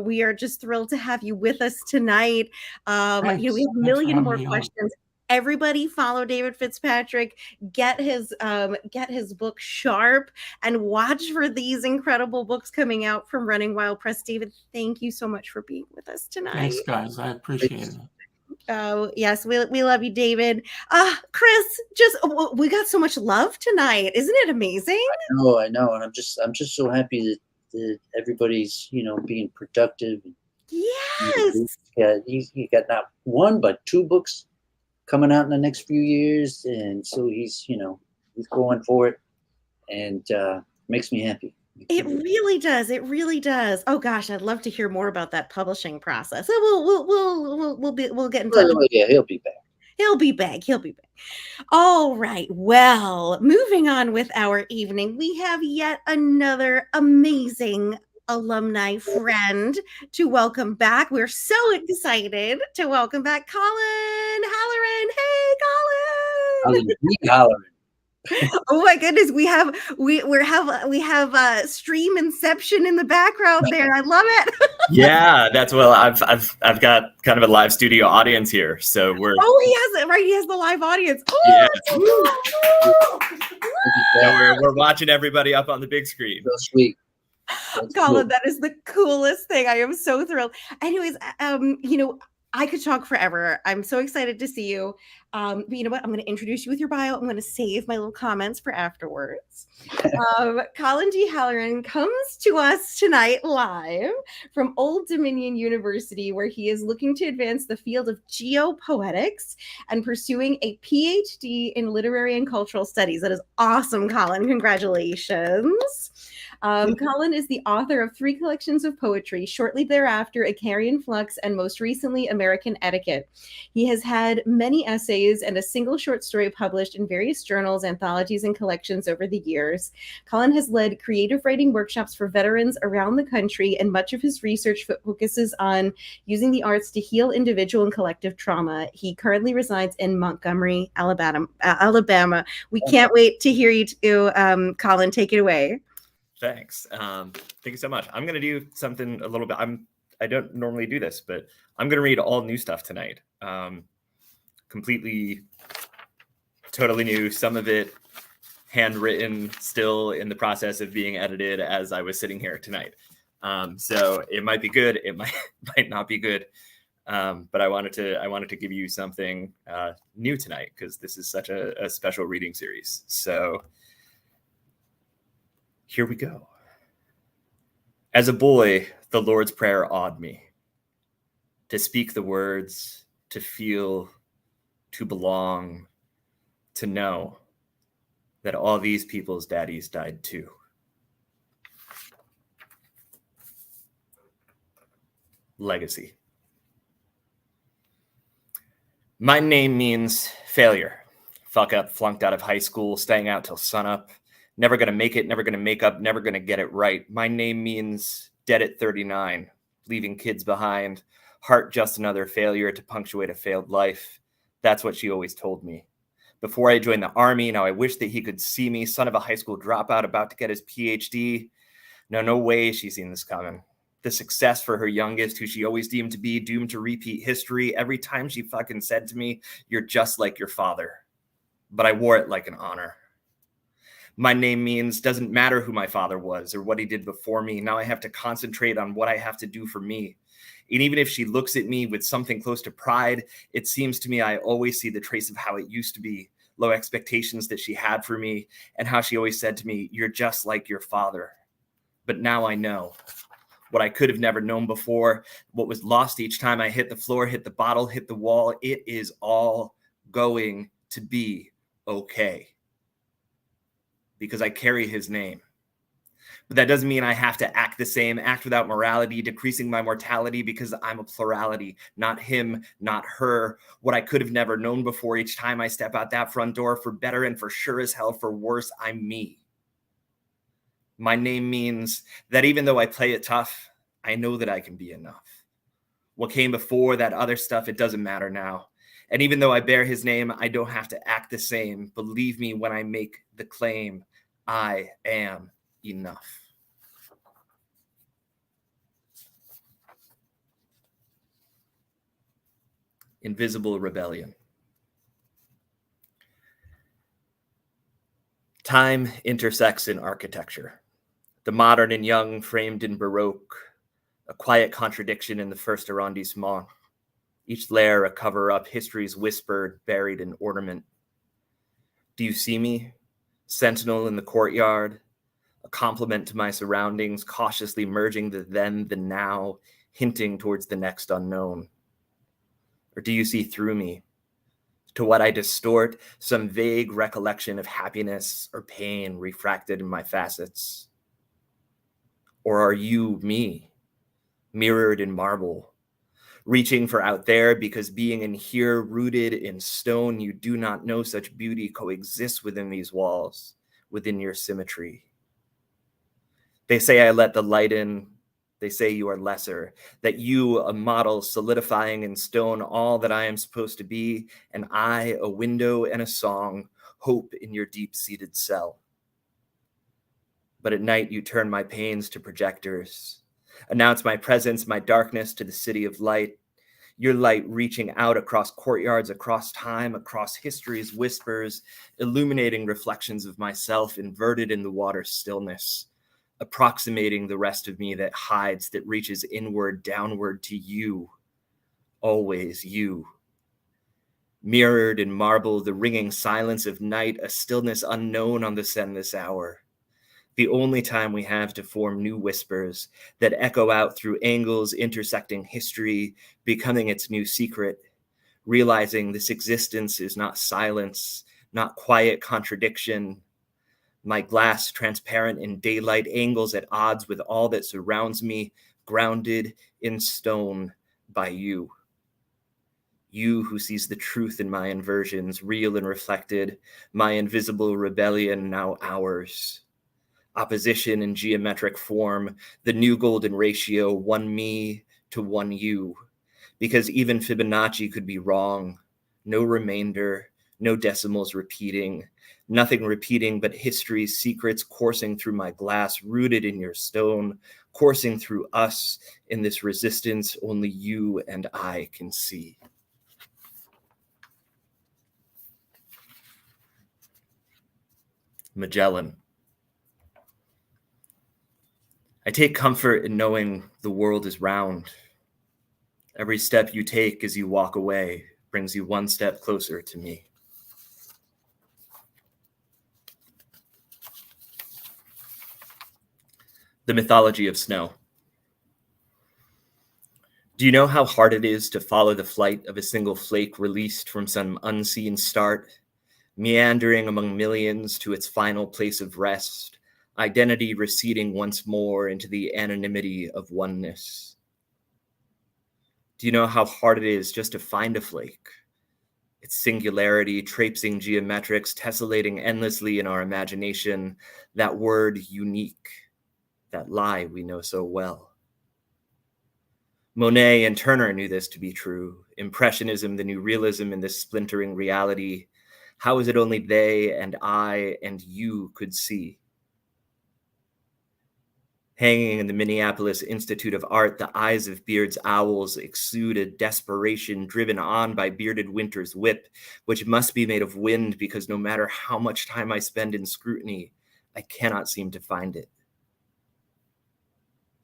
we are just thrilled to have you with us tonight. We have a million more questions. Everybody follow David Fitzpatrick, get his book Sharp, and watch for these incredible books coming out from Running Wild Press. David, thank you so much for being with us tonight. Thanks, guys. I appreciate it. Oh, yes, we love you, David. Chris, we got so much love tonight. Isn't it amazing? I know, and I'm just so happy everybody's being productive. Yes. He got not one but two books coming out in the next few years, and so he's going for it, and makes me happy. It really does. It really does. Oh gosh, I'd love to hear more about that publishing process. We'll get in touch. Well, yeah, he'll be back. He'll be back. He'll be back. All right. Well, moving on with our evening, we have yet another amazing alumni friend to welcome back. We're so excited to welcome back Colin Halloran. Hey, Colin. Halloran. Oh my goodness, we have stream inception in the background there. I love it. Yeah, that's well. I've got kind of a live studio audience here, so we're. Oh, he has it right. He has the live audience. Oh, yeah. So we're watching everybody up on the big screen. So sweet. That's Colin, cool. That is the coolest thing. I am so thrilled. Anyways, I could talk forever. I'm so excited to see you. But you know what? I'm going to introduce you with your bio. I'm going to save my little comments for afterwards. Colin D. Halloran comes to us tonight live from Old Dominion University, where he is looking to advance the field of geopoetics and pursuing a PhD in literary and cultural studies. That is awesome, Colin. Congratulations. Colin is the author of 3 collections of poetry, shortly thereafter, A Carrion Flux, and most recently, American Etiquette. He has had many essays and a single short story published in various journals, anthologies, and collections over the years. Colin has led creative writing workshops for veterans around the country, and much of his research focuses on using the arts to heal individual and collective trauma. He currently resides in Montgomery, Alabama. We can't wait to hear you too, Colin. Take it away. Thanks. Thank you so much. I'm going to do something a little bit. I don't normally do this, but I'm going to read all new stuff tonight. Completely, totally new. Some of it handwritten, still in the process of being edited as I was sitting here tonight. So it might be good. It might not be good. But I wanted to give you something new tonight because this is such a special reading series. So here we go. As a boy, the Lord's Prayer awed me. To speak the words, to feel, to belong, to know that all these people's daddies died too. Legacy. My name means failure. Fuck up, flunked out of high school, staying out till sunup. Never going to make it, never going to make up, never going to get it right. My name means dead at 39, leaving kids behind. Heart just another failure to punctuate a failed life. That's what she always told me. Before I joined the army, now I wish that he could see me, son of a high school dropout about to get his PhD. No way she's seen this coming. The success for her youngest, who she always deemed to be doomed to repeat history. Every time she fucking said to me, "You're just like your father." But I wore it like an honor. My name means doesn't matter who my father was or what he did before me. Now I have to concentrate on what I have to do for me. And even if she looks at me with something close to pride, it seems to me I always see the trace of how it used to be, low expectations that she had for me, and how she always said to me, "You're just like your father." But now I know what I could have never known before, what was lost each time I hit the floor, hit the bottle, hit the wall. It is all going to be okay. Because I carry his name. But that doesn't mean I have to act the same, act without morality, decreasing my mortality because I'm a plurality, not him, not her. What I could have never known before each time I step out that front door, for better and for sure as hell, for worse, I'm me. My name means that even though I play it tough, I know that I can be enough. What came before that other stuff, it doesn't matter now. And even though I bear his name, I don't have to act the same. Believe me when I make the claim, I am enough. Invisible rebellion. Time intersects in architecture. The modern and young framed in Baroque, a quiet contradiction in the first arrondissement. Each layer a cover-up, history's whispered, buried in ornament. Do you see me? Sentinel in the courtyard, a compliment to my surroundings, cautiously merging the then, the now, hinting towards the next unknown? Or do you see through me, to what I distort, some vague recollection of happiness or pain refracted in my facets? Or are you me, mirrored in marble, reaching for out there because being in here, rooted in stone, you do not know such beauty coexists within these walls, within your symmetry? They say I let the light in. They say you are lesser, that you, a model solidifying in stone all that I am supposed to be, and I, a window and a song, hope in your deep-seated cell. But at night you turn my pains to projectors, announce my presence, my darkness to the city of light, your light reaching out across courtyards, across time, across history's whispers, illuminating reflections of myself inverted in the water's stillness, approximating the rest of me that hides, that reaches inward, downward to you, always you. Mirrored in marble, the ringing silence of night, a stillness unknown on the sendless hour. The only time we have to form new whispers that echo out through angles intersecting history, becoming its new secret, realizing this existence is not silence, not quiet contradiction. My glass transparent in daylight, angles at odds with all that surrounds me, grounded in stone by you. You who sees the truth in my inversions, real and reflected, my invisible rebellion now ours. Opposition in geometric form, the new golden ratio, one me to one you. Because even Fibonacci could be wrong. No remainder, no decimals repeating, nothing repeating but history's secrets coursing through my glass, rooted in your stone, coursing through us in this resistance only you and I can see. Magellan. I take comfort in knowing the world is round. Every step you take as you walk away brings you one step closer to me. The mythology of snow. Do you know how hard it is to follow the flight of a single flake released from some unseen start, meandering among millions to its final place of rest, identity receding once more into the anonymity of oneness? Do you know how hard it is just to find a flake? Its singularity, traipsing geometrics, tessellating endlessly in our imagination, that word unique, that lie we know so well. Monet and Turner knew this to be true. Impressionism, the new realism in this splintering reality. How is it only they and I and you could see? Hanging in the Minneapolis Institute of Art, the eyes of Beard's owls exude a desperation driven on by bearded winter's whip, which must be made of wind because no matter how much time I spend in scrutiny, I cannot seem to find it.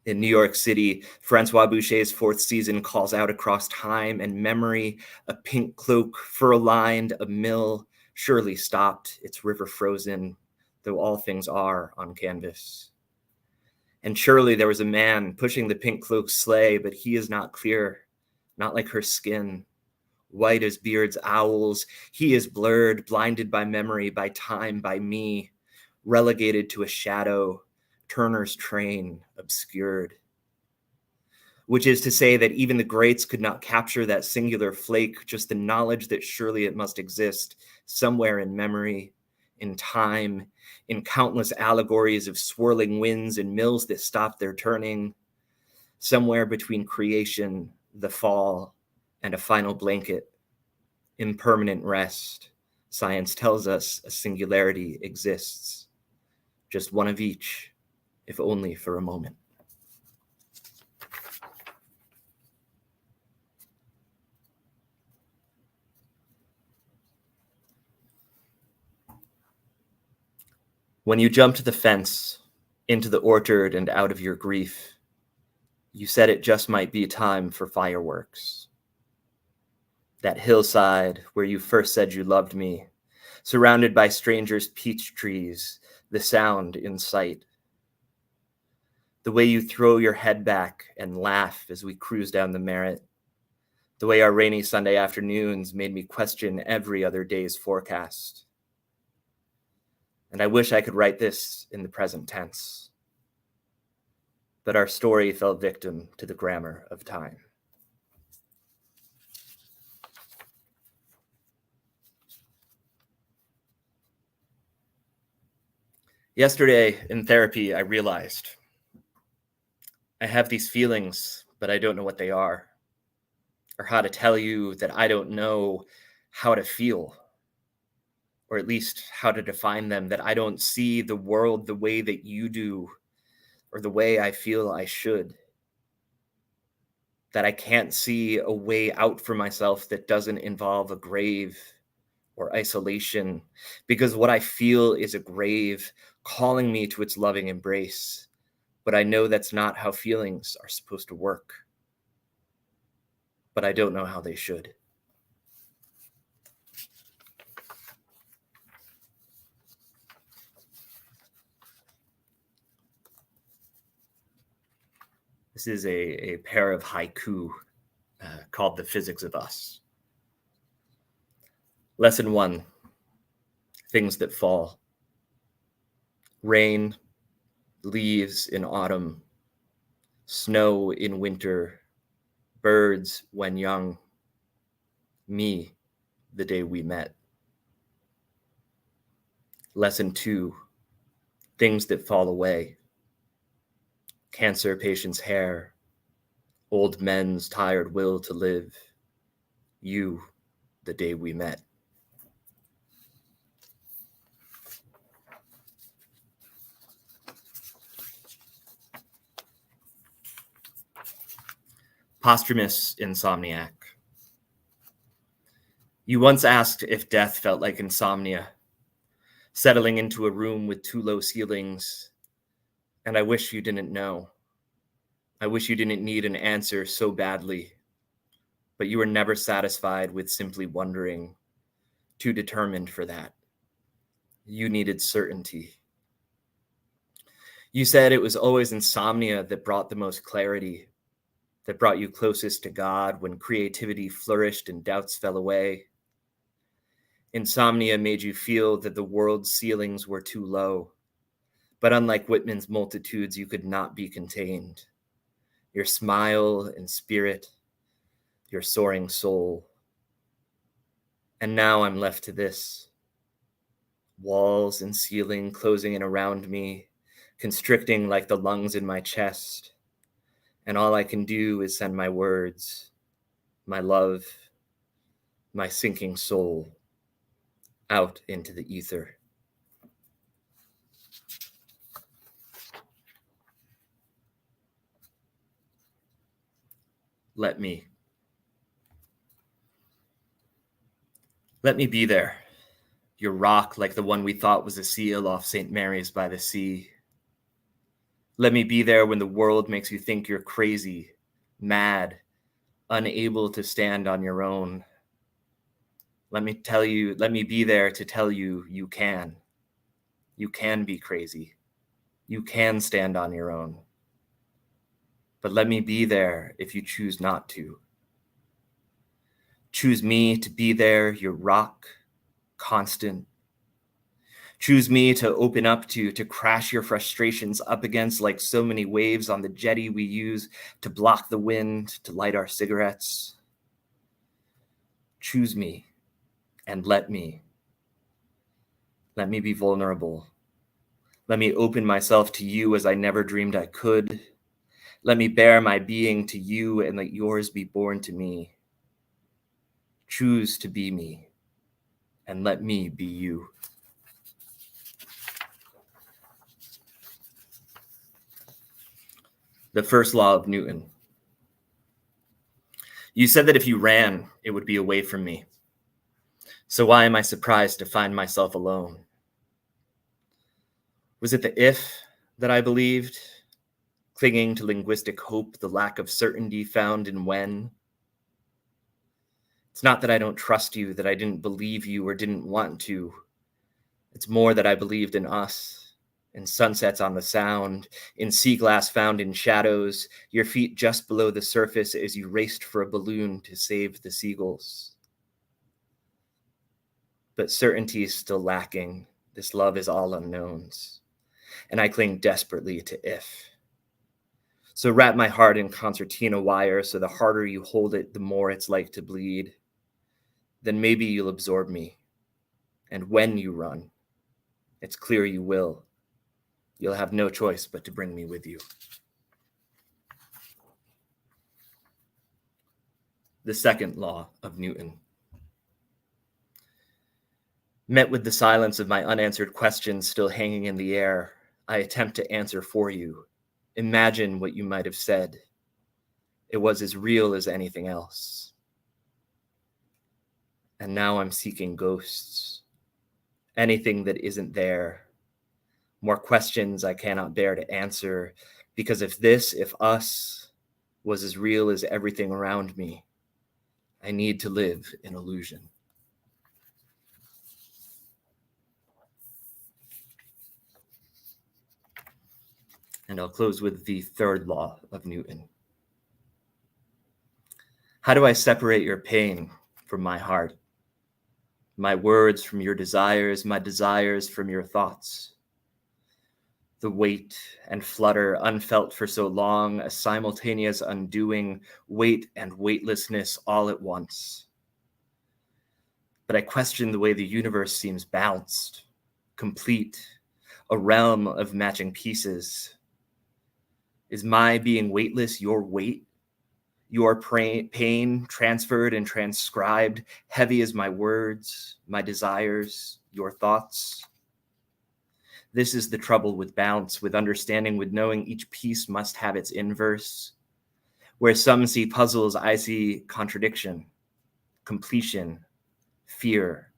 In New York City, Francois Boucher's fourth season calls out across time and memory, a pink cloak, fur-lined, a mill, surely stopped, its river frozen, though all things are on canvas. And surely there was a man pushing the pink cloak's sleigh, but he is not clear, not like her skin. White as Beard's owls, he is blurred, blinded by memory, by time, by me, relegated to a shadow, Turner's train obscured. Which is to say that even the greats could not capture that singular flake, just the knowledge that surely it must exist somewhere in memory, in time, in countless allegories of swirling winds and mills that stop their turning, somewhere between creation, the fall, and a final blanket, impermanent rest. Science tells us a singularity exists, just one of each, if only for a moment. When you jumped the fence, into the orchard and out of your grief, you said it just might be time for fireworks. That hillside where you first said you loved me, surrounded by strangers' peach trees, the sound in sight, The way you throw your head back and laugh as we cruise down the Merritt. The way our rainy Sunday afternoons made me question every other day's forecast. And I wish I could write this in the present tense. But our story fell victim to the grammar of time. Yesterday in therapy, I realized I have these feelings, but I don't know what they are, or how to tell you that I don't know how to feel, or at least how to define them, that I don't see the world the way that you do, or the way I feel I should, that I can't see a way out for myself that doesn't involve a grave or isolation, because what I feel is a grave calling me to its loving embrace. But I know that's not how feelings are supposed to work. But I don't know how they should. This is a pair of haiku called The Physics of Us. Lesson 1, things that fall. Rain, leaves in autumn, snow in winter, birds when young, me the day we met. Lesson 2, things that fall away. Cancer patient's hair, old men's tired will to live, you the day we met. Posthumous insomniac. You once asked if death felt like insomnia, settling into a room with too low ceilings, and I wish you didn't know. I wish you didn't need an answer so badly, but you were never satisfied with simply wondering, too determined for that. You needed certainty. You said it was always insomnia that brought the most clarity, that brought you closest to God when creativity flourished and doubts fell away. Insomnia made you feel that the world's ceilings were too low, but unlike Whitman's multitudes, you could not be contained. Your smile and spirit, your soaring soul. And now I'm left to this. Walls and ceiling closing in around me, constricting like the lungs in my chest. And all I can do is send my words, my love, my sinking soul out into the ether. Let me be there, your rock like the one we thought was a seal off St. Mary's by the sea. Let me be there when the world makes you think you're crazy, mad, unable to stand on your own. Let me be there to tell you you can. You can be crazy. You can stand on your own. But let me be there if you choose not to. Choose me to be there, your rock, constant. Choose me to open up to crash your frustrations up against like so many waves on the jetty we use to block the wind, to light our cigarettes. Choose me and let me. Let me be vulnerable. Let me open myself to you as I never dreamed I could. Let me bear my being to you and let yours be born to me. Choose to be me and let me be you. The first law of Newton. You said that if you ran, it would be away from me. So why am I surprised to find myself alone? Was it the if that I believed, clinging to linguistic hope, the lack of certainty found in when? It's not that I don't trust you, that I didn't believe you or didn't want to. It's more that I believed in us, in sunsets on the sound, in sea glass found in shadows, your feet just below the surface as you raced for a balloon to save the seagulls. But certainty is still lacking. This love is all unknowns, and I cling desperately to if. So wrap my heart in concertina wire, so the harder you hold it, the more it's like to bleed. Then maybe you'll absorb me. And when you run, it's clear you will. You'll have no choice but to bring me with you. The second law of Newton. Met with the silence of my unanswered questions still hanging in the air, I attempt to answer for you. Imagine what you might have said. It was as real as anything else. And now I'm seeking ghosts. Anything that isn't there. More questions I cannot bear to answer, because if us, was as real as everything around me, I need to live in illusion. And I'll close with the third law of Newton. How do I separate your pain from my heart? My words from your desires, my desires from your thoughts. The weight and flutter unfelt for so long, a simultaneous undoing, weight and weightlessness all at once. But I question the way the universe seems balanced, complete, a realm of matching pieces. Is my being weightless your weight? Your pain transferred and transcribed, heavy as my words, my desires, your thoughts? This is the trouble with balance, with understanding, with knowing each piece must have its inverse. Where some see puzzles, I see contradiction, completion, fear.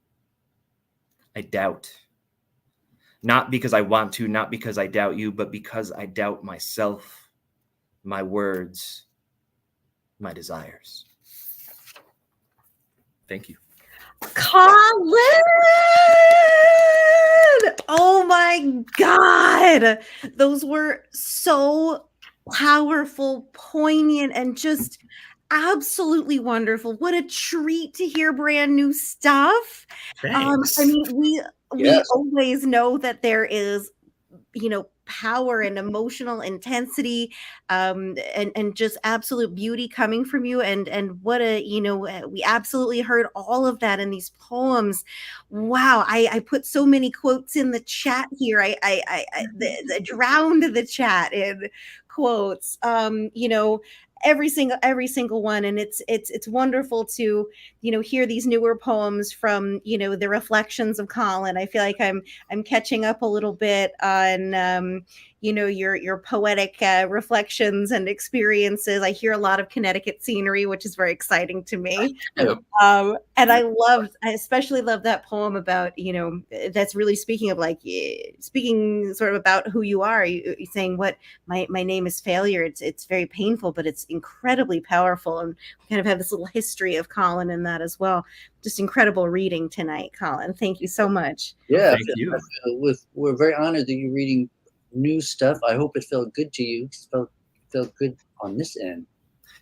I doubt. Not because I want to, not because I doubt you, but because I doubt myself, my words, my desires. Thank you. Colin! Oh my God. Those were so powerful, poignant, and just absolutely wonderful. What a treat to hear brand new stuff. Thanks. I mean, we Yes. always know that there is, power and emotional intensity, and just absolute beauty coming from you. And what we absolutely heard all of that in these poems. Wow. I put so many quotes in the chat here. I drowned the chat in quotes. Every single one, and it's wonderful to hear these newer poems from the reflections of Colin. I feel like I'm catching up a little bit on your poetic reflections and experiences. I hear a lot of Connecticut scenery, which is very exciting to me. Yep. And I especially love that poem about that's really speaking sort of about who you are. You're saying what my name is failure. It's very painful, but it's incredibly powerful, and we kind of have this little history of Colin in that as well. Just incredible reading tonight, Colin. Thank you so much. Yeah, Thank you. we're very honored that you're reading new stuff. I hope it felt good to you. It felt good on this end.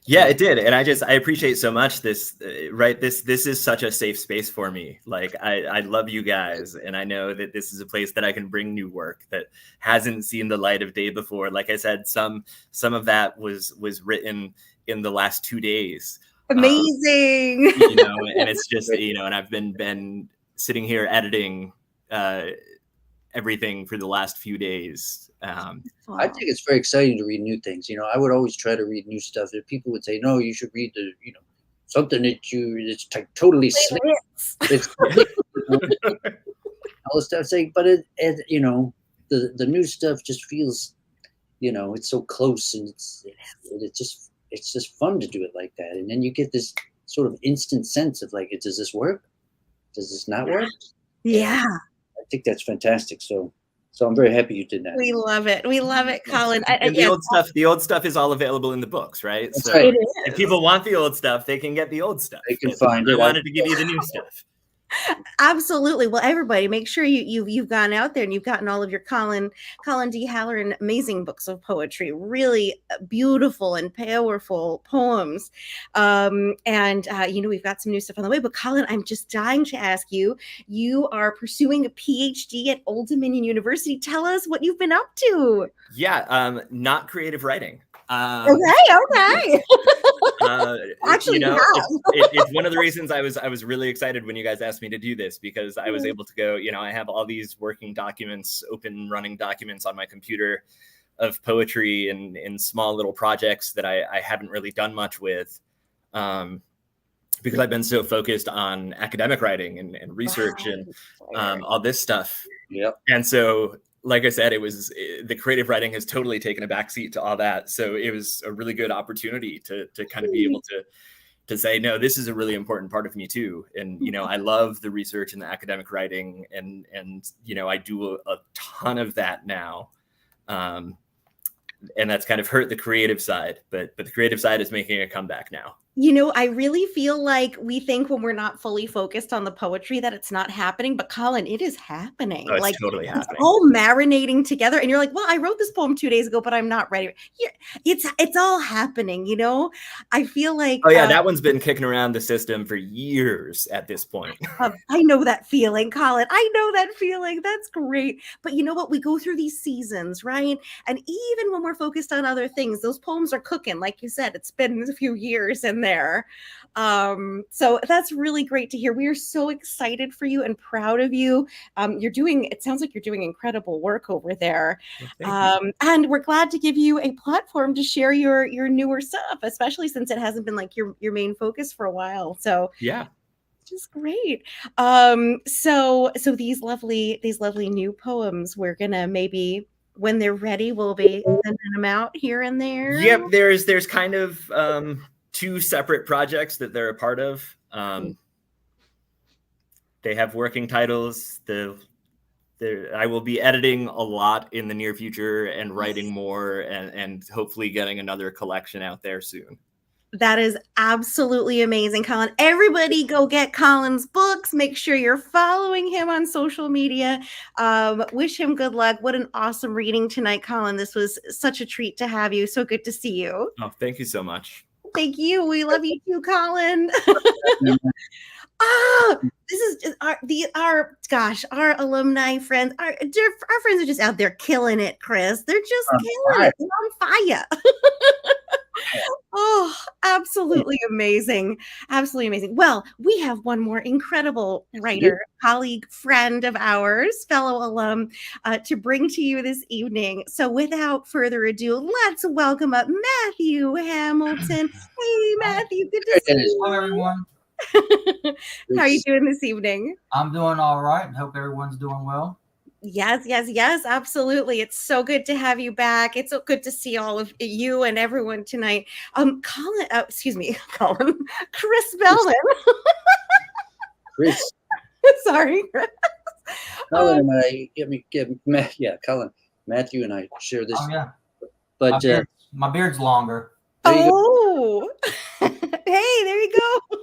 Yeah, it did. And I appreciate so much this, right? This is such a safe space for me. Like, I love you guys. And I know that this is a place that I can bring new work that hasn't seen the light of day before. Like I said, some of that was written in the last 2 days. Amazing. And it's just, and I've been sitting here editing everything for the last few days. I think it's very exciting to read new things. I would always try to read new stuff. If people would say, no, you should read something it's totally slick. It's all this stuff. Saying, but the new stuff just feels, it's so close, and it's just fun to do it like that. And then you get this sort of instant sense of like, does this work? Does this not work? Yeah. I think that's fantastic. So I'm very happy you did that. We love it. We love it, Colin. And the old stuff is all available in the books, right? That's right. It is. If people want the old stuff, they can get the old stuff. They can find it. I wanted to give you the new stuff. Absolutely. Well, everybody, make sure you've gone out there and you've gotten all of your Colin D. Halloran amazing books of poetry, really beautiful and powerful poems. And we've got some new stuff on the way. But Colin, I'm just dying to ask you. You are pursuing a PhD at Old Dominion University. Tell us what you've been up to. Yeah, not creative writing. Okay. Actually, it's one of the reasons I was really excited when you guys asked me to do this, because I was able to go, I have all these working documents, open running documents on my computer of poetry and in small little projects that I haven't really done much with, because I've been so focused on academic writing and research and all this stuff. Yep. And so, like I said, the creative writing has totally taken a backseat to all that. So it was a really good opportunity to kind of be able to say, no, this is a really important part of me too. And, I love the research and the academic writing and I do a ton of that now. And that's kind of hurt the creative side, but the creative side is making a comeback now. I really feel like we think when we're not fully focused on the poetry that it's not happening, but Colin, it is happening. Oh, it's totally happening. It's all marinating together, and you're like, well, I wrote this poem 2 days ago, but I'm not ready. It's all happening, I feel like. Oh yeah, that one's been kicking around the system for years at this point. I know that feeling, Colin. I know that feeling. That's great. But you know what? We go through these seasons, right? And even when we're focused on other things, those poems are cooking. Like you said, it's been a few years and there. So that's really great to hear. We are so excited for you and proud of you. It sounds like you're doing incredible work over there. And we're glad to give you a platform to share your newer stuff, especially since it hasn't been like your main focus for a while. So yeah. Just great. So these lovely new poems, we're gonna maybe when they're ready, we'll be sending them out here and there. Yep, there's kind of two separate projects that they're a part of. They have working titles. I will be editing a lot in the near future and writing more and hopefully getting another collection out there soon. That is absolutely amazing, Colin. Everybody go get Colin's books. Make sure you're following him on social media. Wish him good luck. What an awesome reading tonight, Colin. This was such a treat to have you. So good to see you. Oh, thank you so much. Thank you. We love you too, Colin. This is our alumni friends. Our friends are just out there killing it, Chris. They're just killing it. They're on fire. Oh, absolutely amazing. Absolutely amazing. Well, we have one more incredible writer, colleague, friend of ours, fellow alum, to bring to you this evening. So without further ado, let's welcome up Matthew Hamilton. Hey, Matthew. Good to see you. Hello, everyone. How are you doing this evening? I'm doing all right. And hope everyone's doing well. Yes, absolutely. It's so good to have you back. It's so good to see all of you and everyone tonight. Colin, Chris Bellman. Chris. Sorry, Chris. Colin and I, Colin, Matthew and I share this. Oh, yeah. But my beard's longer. Oh, hey, there you go.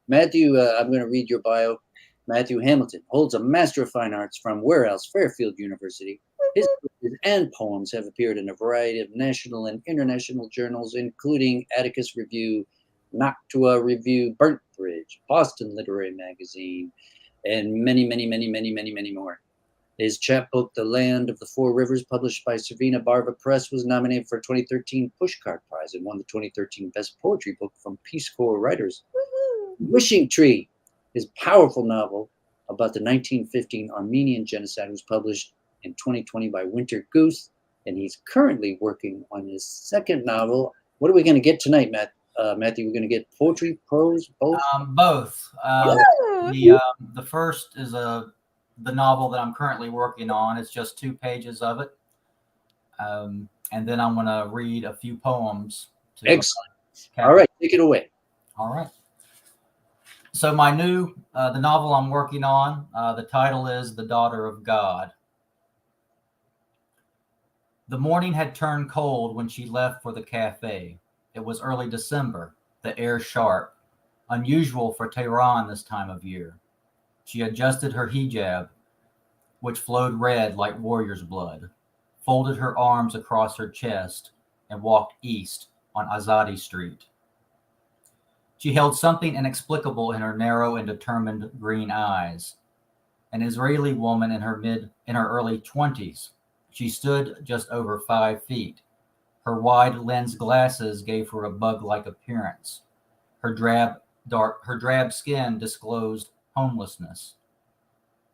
Matthew, I'm going to read your bio. Matthew Hamilton holds a Master of Fine Arts from where else? Fairfield University. His books and poems have appeared in a variety of national and international journals, including Atticus Review, Noctua Review, Burnt Bridge, Boston Literary Magazine, and many, many, many, many, many, many more. His chapbook, The Land of the Four Rivers, published by Cervina Barva Press, was nominated for a 2013 Pushcart Prize and won the 2013 Best Poetry Book from Peace Corps Writers. Wishing Tree, his powerful novel about the 1915 Armenian genocide, was published in 2020 by Winter Goose, and he's currently working on his second novel. What are we going to get tonight, Matthew? We're going to get poetry, prose, both? Both. The first is the novel that I'm currently working on. It's just 2 pages of it. And then I'm going to read a few poems. Excellent. All right, take it away. All right. So the novel I'm working on, the title is The Daughter of God. The morning had turned cold when she left for the cafe. It was early December, the air sharp, unusual for Tehran this time of year. She adjusted her hijab, which flowed red like warrior's blood, folded her arms across her chest, and walked east on Azadi Street. She held something inexplicable in her narrow and determined green eyes. An Israeli woman in her early 20s. She stood just over 5 feet. Her wide lens glasses gave her a bug-like appearance. Her drab skin disclosed homelessness.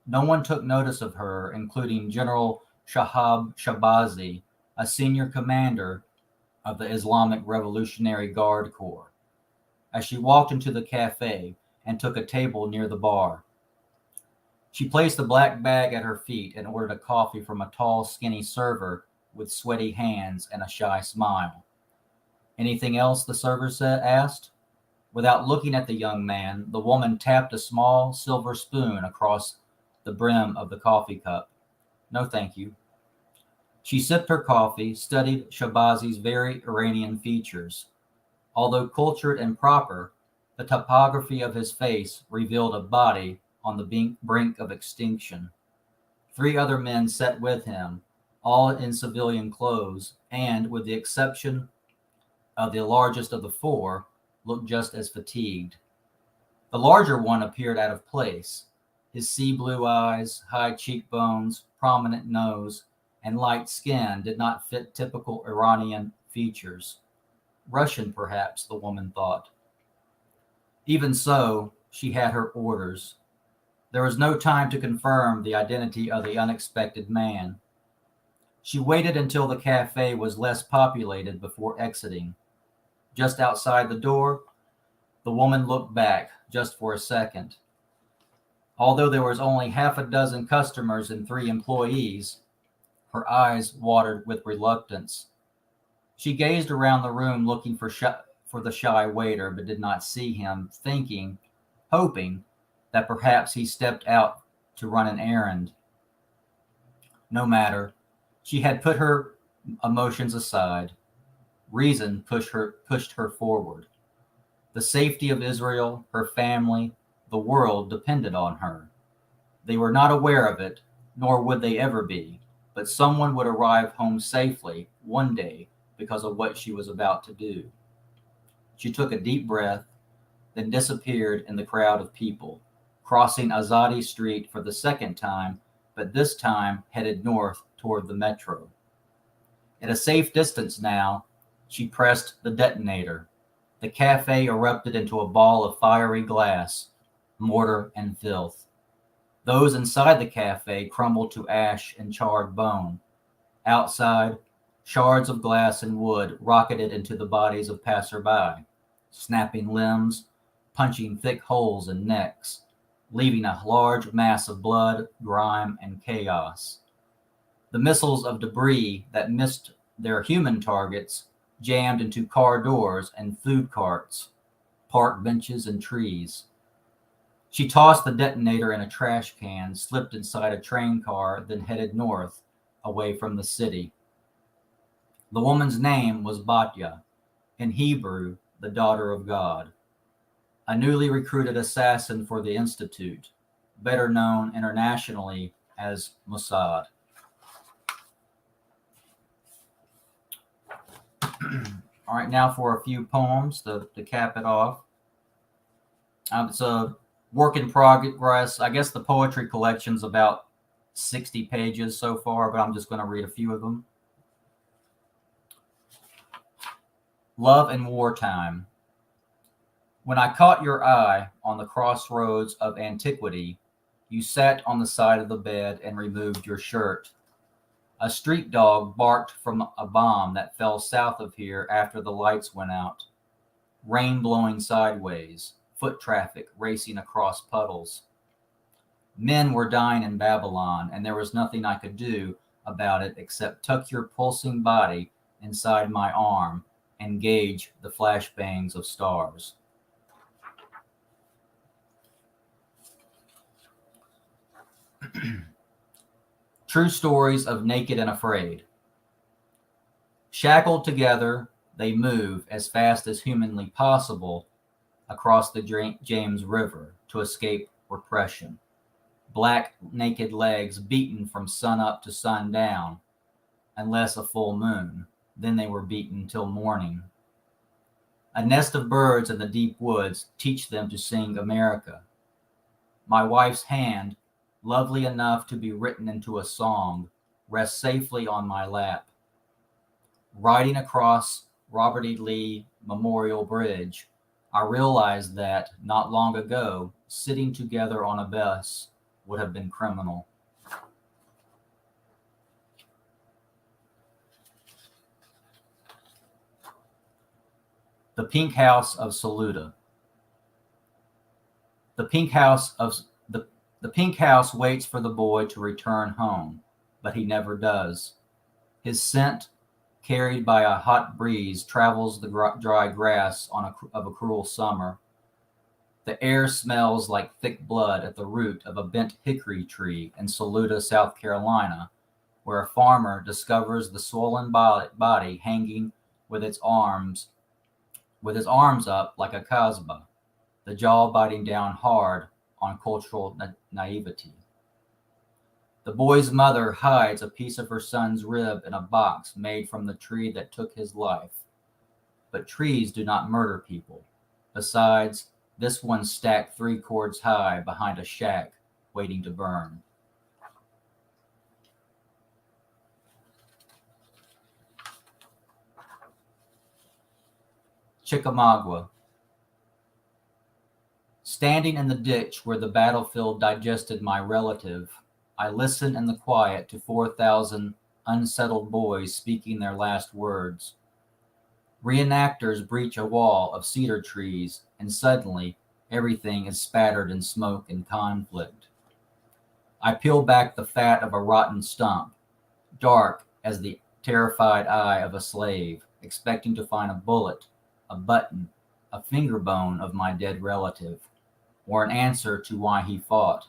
No one took notice of her, including General Shahab Shabazi, a senior commander of the Islamic Revolutionary Guard Corps, as she walked into the cafe and took a table near the bar. She placed the black bag at her feet and ordered a coffee from a tall, skinny server with sweaty hands and a shy smile. Anything else, the server asked? Without looking at the young man, the woman tapped a small silver spoon across the brim of the coffee cup. No, thank you. She sipped her coffee, studied Shabazi's very Iranian features. Although cultured and proper, the topography of his face revealed a body on the brink of extinction. 3 other men sat with him, all in civilian clothes, and, with the exception of the largest of the 4, looked just as fatigued. The larger one appeared out of place. His sea blue eyes, high cheekbones, prominent nose, and light skin did not fit typical Iranian features. Russian, perhaps, the woman thought. Even so, she had her orders. There was no time to confirm the identity of the unexpected man. She waited until the cafe was less populated before exiting. Just outside the door, the woman looked back just for a second. Although there was only half a dozen customers and 3 employees, her eyes watered with reluctance. She gazed around the room looking for the shy waiter, but did not see him, hoping that perhaps he stepped out to run an errand. No matter. She had put her emotions aside. Reason pushed her forward. The safety of Israel, her family, the world depended on her. They were not aware of it, nor would they ever be, but someone would arrive home safely one day because of what she was about to do. She took a deep breath, then disappeared in the crowd of people, crossing Azadi Street for the second time, but this time headed north toward the metro. At a safe distance now, she pressed the detonator. The cafe erupted into a ball of fiery glass, mortar, and filth. Those inside the cafe crumbled to ash and charred bone. Outside, shards of glass and wood rocketed into the bodies of passerby, snapping limbs, punching thick holes in necks, leaving a large mass of blood, grime, and chaos. The missiles of debris that missed their human targets jammed into car doors and food carts, park benches, and trees. She tossed the detonator in a trash can, slipped inside a train car, then headed north, away from the city. The woman's name was Batya, in Hebrew, the daughter of God, a newly recruited assassin for the Institute, better known internationally as Mossad. All right, now for a few poems to cap it off. It's a work in progress. I guess the poetry collection's about 60 pages so far, but I'm just going to read a few of them. Love in Wartime. When I caught your eye on the crossroads of antiquity, you sat on the side of the bed and removed your shirt. A street dog barked from a bomb that fell south of here after the lights went out. Rain blowing sideways, foot traffic racing across puddles. Men were dying in Babylon, and there was nothing I could do about it except tuck your pulsing body inside my arm and gauge the flashbangs of stars. True stories of naked and afraid. Shackled together, they move as fast as humanly possible across the James River to escape repression. black naked legs beaten from sun up to sundown, unless a full moon. Then they were beaten till morning. A nest of birds in the deep woods teach them to sing America. My wife's hand, lovely enough to be written into a song, rests safely on my lap. Riding across Robert E. Lee Memorial Bridge, I realized that, not long ago, sitting together on a bus would have been criminal. The Pink House of Saluda. The pink house waits for the boy to return home, but he never does. His scent, carried by a hot breeze, travels the dry grass of a cruel summer. The air smells like thick blood at the root of a bent hickory tree in Saluda, South Carolina, where a farmer discovers the swollen body hanging with his arms up like a kasbah, the jaw biting down hard on cultural naivety. The boy's mother hides a piece of her son's rib in a box made from the tree that took his life. But trees do not murder people. Besides, this one stacked 3 cords high behind a shack waiting to burn. Chickamauga. Standing in the ditch where the battlefield digested my relative, I listen in the quiet to 4,000 unsettled boys speaking their last words. Reenactors breach a wall of cedar trees, and suddenly everything is spattered in smoke and conflict. I peel back the fat of a rotten stump, dark as the terrified eye of a slave, expecting to find a bullet, a button, a finger bone of my dead relative, or an answer to why he fought.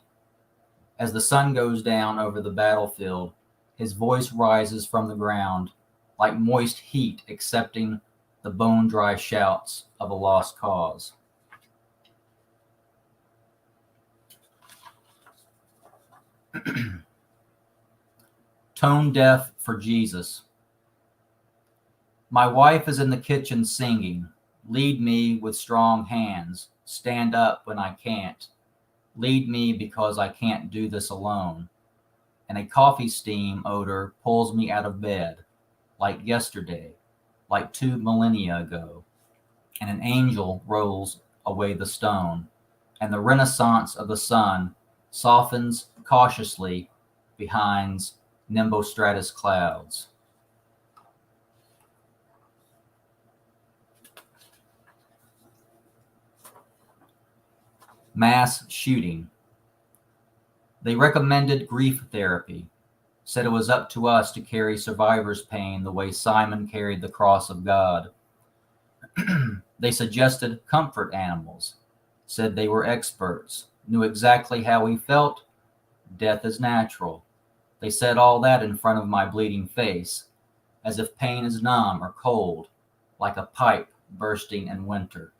As the sun goes down over the battlefield, his voice rises from the ground like moist heat accepting the bone-dry shouts of a lost cause. Tone deaf for Jesus. My wife is in the kitchen singing, "Lead me with strong hands, stand up when I can't. Lead me because I can't do this alone." And a coffee steam odor pulls me out of bed, like yesterday, like 2 millennia ago. And an angel rolls away the stone, and the renaissance of the sun softens cautiously behind nimbostratus clouds. Mass shooting. They recommended grief therapy, said it was up to us to carry survivors' pain the way Simon carried the cross of God. They suggested comfort animals, said they were experts, knew exactly how we felt. Death is natural. They said all that in front of my bleeding face, as if pain is numb or cold, like a pipe bursting in winter.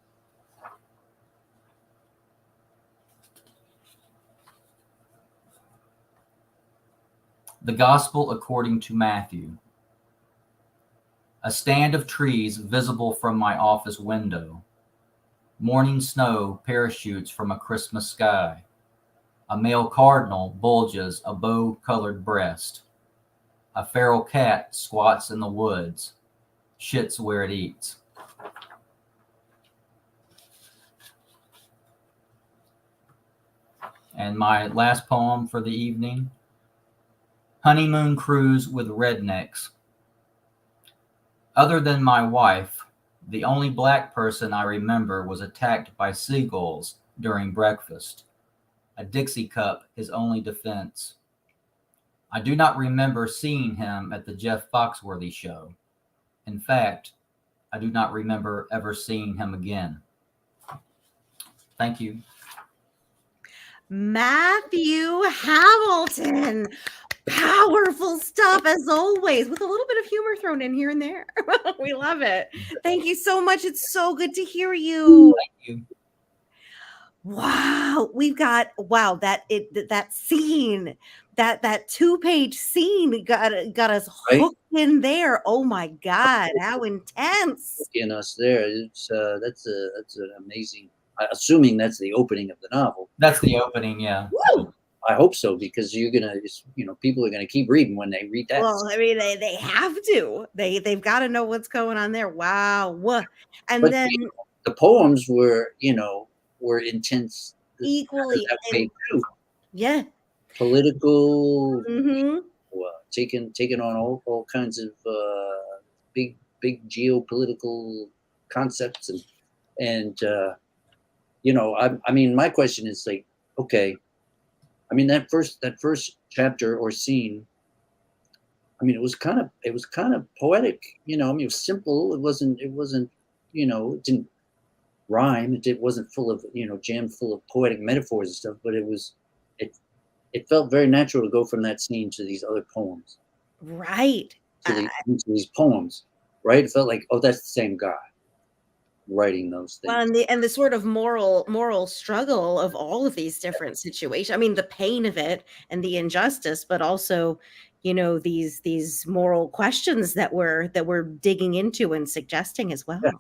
The Gospel according to Matthew. A stand of trees visible from my office window. Morning snow parachutes from a Christmas sky. A male cardinal bulges a bow-colored breast. A feral cat squats in the woods, shits where it eats. And my last poem for the evening. Honeymoon cruise with rednecks. Other than my wife, the only black person I remember was attacked by seagulls during breakfast. A Dixie cup his only defense. I do not remember seeing him at the Jeff Foxworthy show. In fact, I do not remember ever seeing him again. Thank you. Matthew Hamilton. Powerful stuff as always, with a little bit of humor thrown in here and there. We love it. Thank you so much. It's so good to hear you. Thank you. Wow, that scene, that 2-page scene got us Right? hooked in there. Oh my God, how intense. In us there. It's that's an amazing. Assuming that's the opening of the novel. That's the opening, yeah. Woo! I hope so, because you're gonna, people are gonna keep reading when they read that. Well, I mean, they have to. They've got to know what's going on there. Wow. And But then the poems were intense equally, that way too. yeah. Political, Mm-hmm. taking on all kinds of big geopolitical concepts, and I mean, my question is like, okay, I mean, that first chapter or scene, I mean, it was kind of poetic, I mean, it was simple. It wasn't, it didn't rhyme. It wasn't full of, jammed full of poetic metaphors and stuff, but it felt very natural to go from that scene to these other poems, Right. to these poems, right? It felt like, oh, that's the same guy writing those things. Well, and the sort of moral struggle of all of these different situations. I mean, the pain of it and the injustice, but also, these moral questions that we're digging into and suggesting as well. Yeah.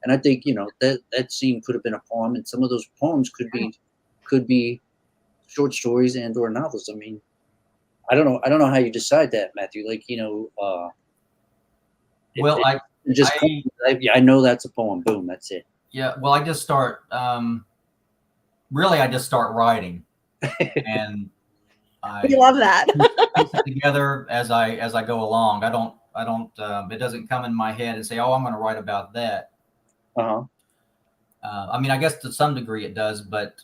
And I think, that scene could have been a poem, and some of those poems could be short stories and or novels. I mean, I don't know how you decide that, Matthew. Like, Well, I know that's a poem. Boom, that's it. Yeah, well, I just start. Really, I just start writing, and I love that. piece it together as I go along. I don't. It doesn't come in my head and say, "Oh, I'm going to write about that." I mean, I guess to some degree it does, but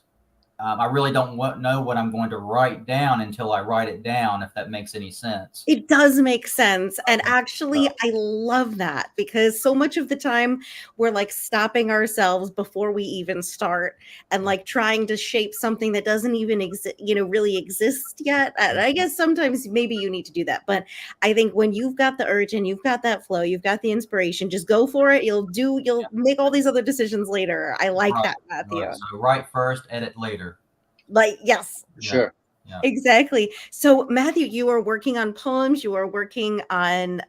I really don't know what I'm going to write down until I write it down, if that makes any sense. It does make sense. And actually, I love that, because so much of the time we're like stopping ourselves before we even start and like trying to shape something that doesn't even really exist yet. And I guess sometimes maybe you need to do that. But I think when you've got the urge and you've got that flow, you've got the inspiration, just go for it. You'll make all these other decisions later. I like that, Matthew. Right. So write first, edit later. Like, yes. Sure. Yeah. Exactly. So, Matthew, you are working on poems. You are working on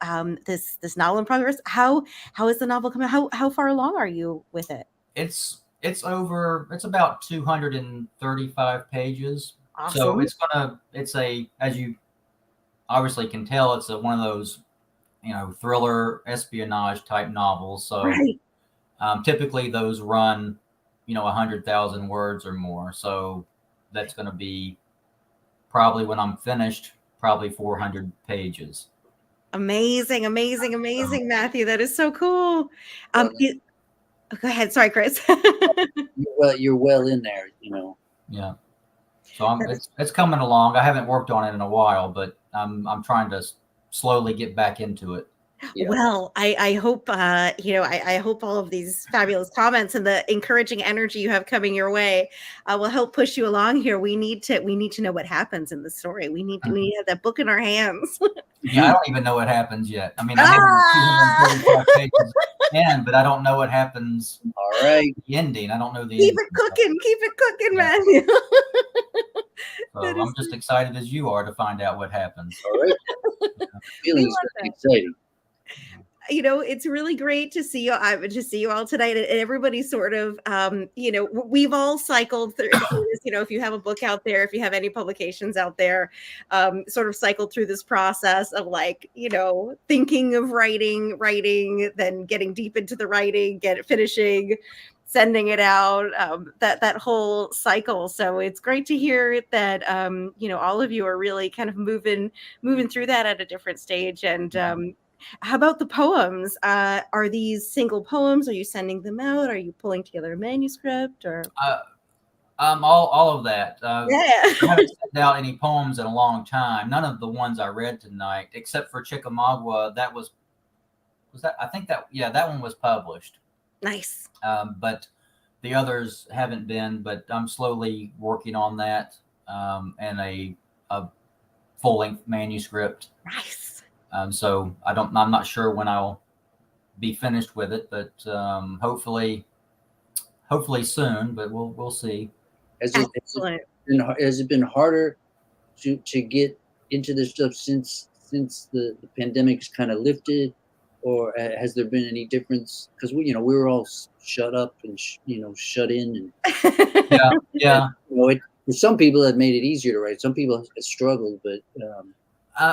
this novel in progress. How is the novel coming? How far along are you with it? It's about 235 pages. Awesome. So as you obviously can tell, it's one of those thriller espionage type novels. So right. Typically those run 100,000 words or more. So that's going to be probably, when I'm finished, probably 400 pages. Amazing, Matthew. That is so cool. Go ahead. Sorry, Chris. You're well in there, Yeah. So it's coming along. I haven't worked on it in a while, but I'm trying to slowly get back into it. Yeah. Well, I hope I hope all of these fabulous comments and the encouraging energy you have coming your way will help push you along here. We need to know what happens in the story. We need to have that book in our hands. Yeah, I don't even know what happens yet. I mean, I have 235 pages in, but I don't know what happens. All right. The ending. I don't know the Keep ending. Keep it cooking, Matthew. So I'm just excited as you are to find out what happens. All right. Feeling exciting. It's really great to see you all tonight, and everybody sort of, we've all cycled through this, if you have a book out there, if you have any publications out there, sort of cycled through this process of thinking of writing, then getting deep into the writing, finishing, sending it out, that whole cycle. So it's great to hear that, all of you are really kind of moving through that at a different stage. And, how about the poems? Are these single poems? Are you sending them out? Are you pulling together a manuscript, or? All of that. Yeah. I haven't sent out any poems in a long time. None of the ones I read tonight, except for Chickamauga. That was that. I think that one was published. Nice. But the others haven't been. But I'm slowly working on that, and a full-length manuscript. Nice. So I'm not sure when I'll be finished with it, but hopefully hopefully soon, but we'll see. Has Excellent. it been harder to get into this stuff since the pandemic's kind of lifted, or has there been any difference? Because we were all shut up and shut in, and Yeah. For some people that made it easier to write. Some people have struggled, but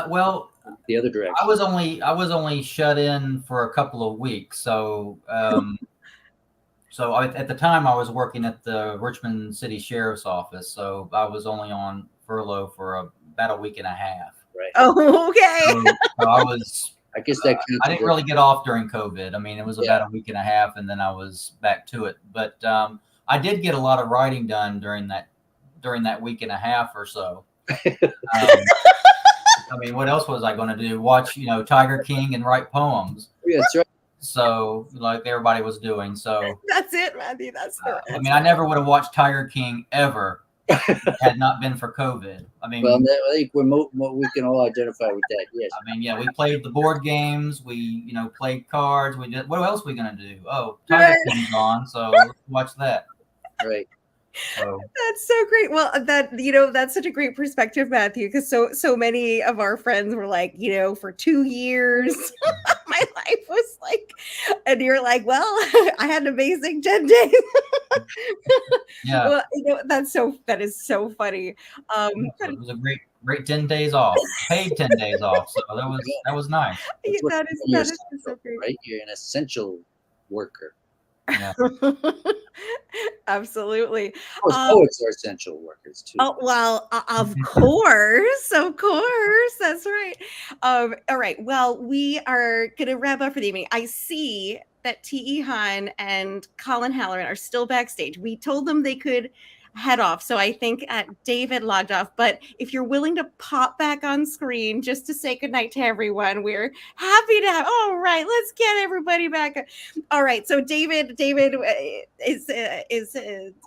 Well, the other direction. I was only shut in for a couple of weeks, so at the time I was working at the Richmond City Sheriff's Office, so I was only on furlough for about a week and a half. Right. Oh, okay. So I was. I guess that I didn't really get off during COVID. I mean, it was about a week and a half, and then I was back to it. But I did get a lot of writing done during that week and a half or so. I mean, what else was I going to do? Watch, Tiger King and write poems. Yeah, that's right. So, like everybody was doing. So That's it, Matthew. That's I mean, I never would have watched Tiger King ever had not been for COVID. I mean, well, I think we can all identify with that. Yes. I mean, yeah, we played the board games. We, played cards. We did. What else are we gonna do? Oh, Tiger King's on, so let's watch that. Right. So. That's so great. Well, that's such a great perspective, Matthew, because so many of our friends were like, for 2 years, my life was like, and you're like, well, I had an amazing 10 days. Yeah. Well, that is so funny. It was a great 10 days off, paid 10 days off. So that was nice. That is so great. Right? You're an essential worker. Yeah. Absolutely. Of course, poets are essential workers too. Oh, well, of course, that's right. All right, well, we are going to wrap up for the evening. I see that T.E. Hahn and Colin Halloran are still backstage. We told them they could head off, so I think David logged off, but if you're willing to pop back on screen just to say goodnight to everyone, we're happy to have. All right, let's get everybody back. All right, so David is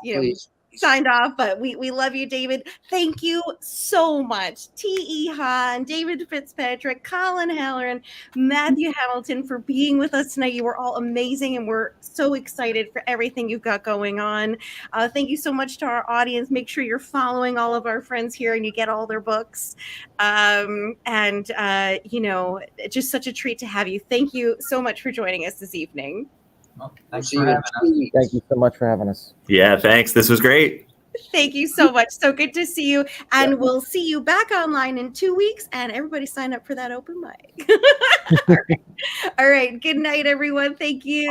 Please. signed off, but we love you, David. Thank you so much, T.E. Hahn, David Fitzpatrick, Colin Halloran, Matthew Hamilton, for being with us tonight. You were all amazing, and we're so excited for everything you've got going on. Thank you so much to our audience. Make sure you're following all of our friends here and you get all their books. It's just such a treat to have you. Thank you so much for joining us this evening. Well, thanks for having us. Thank you so much for having us. Yeah, thanks. This was great. Thank you so much. So good to see you. And we'll see you back online in 2 weeks. And everybody sign up for that open mic. All right. Good night, everyone. Thank you.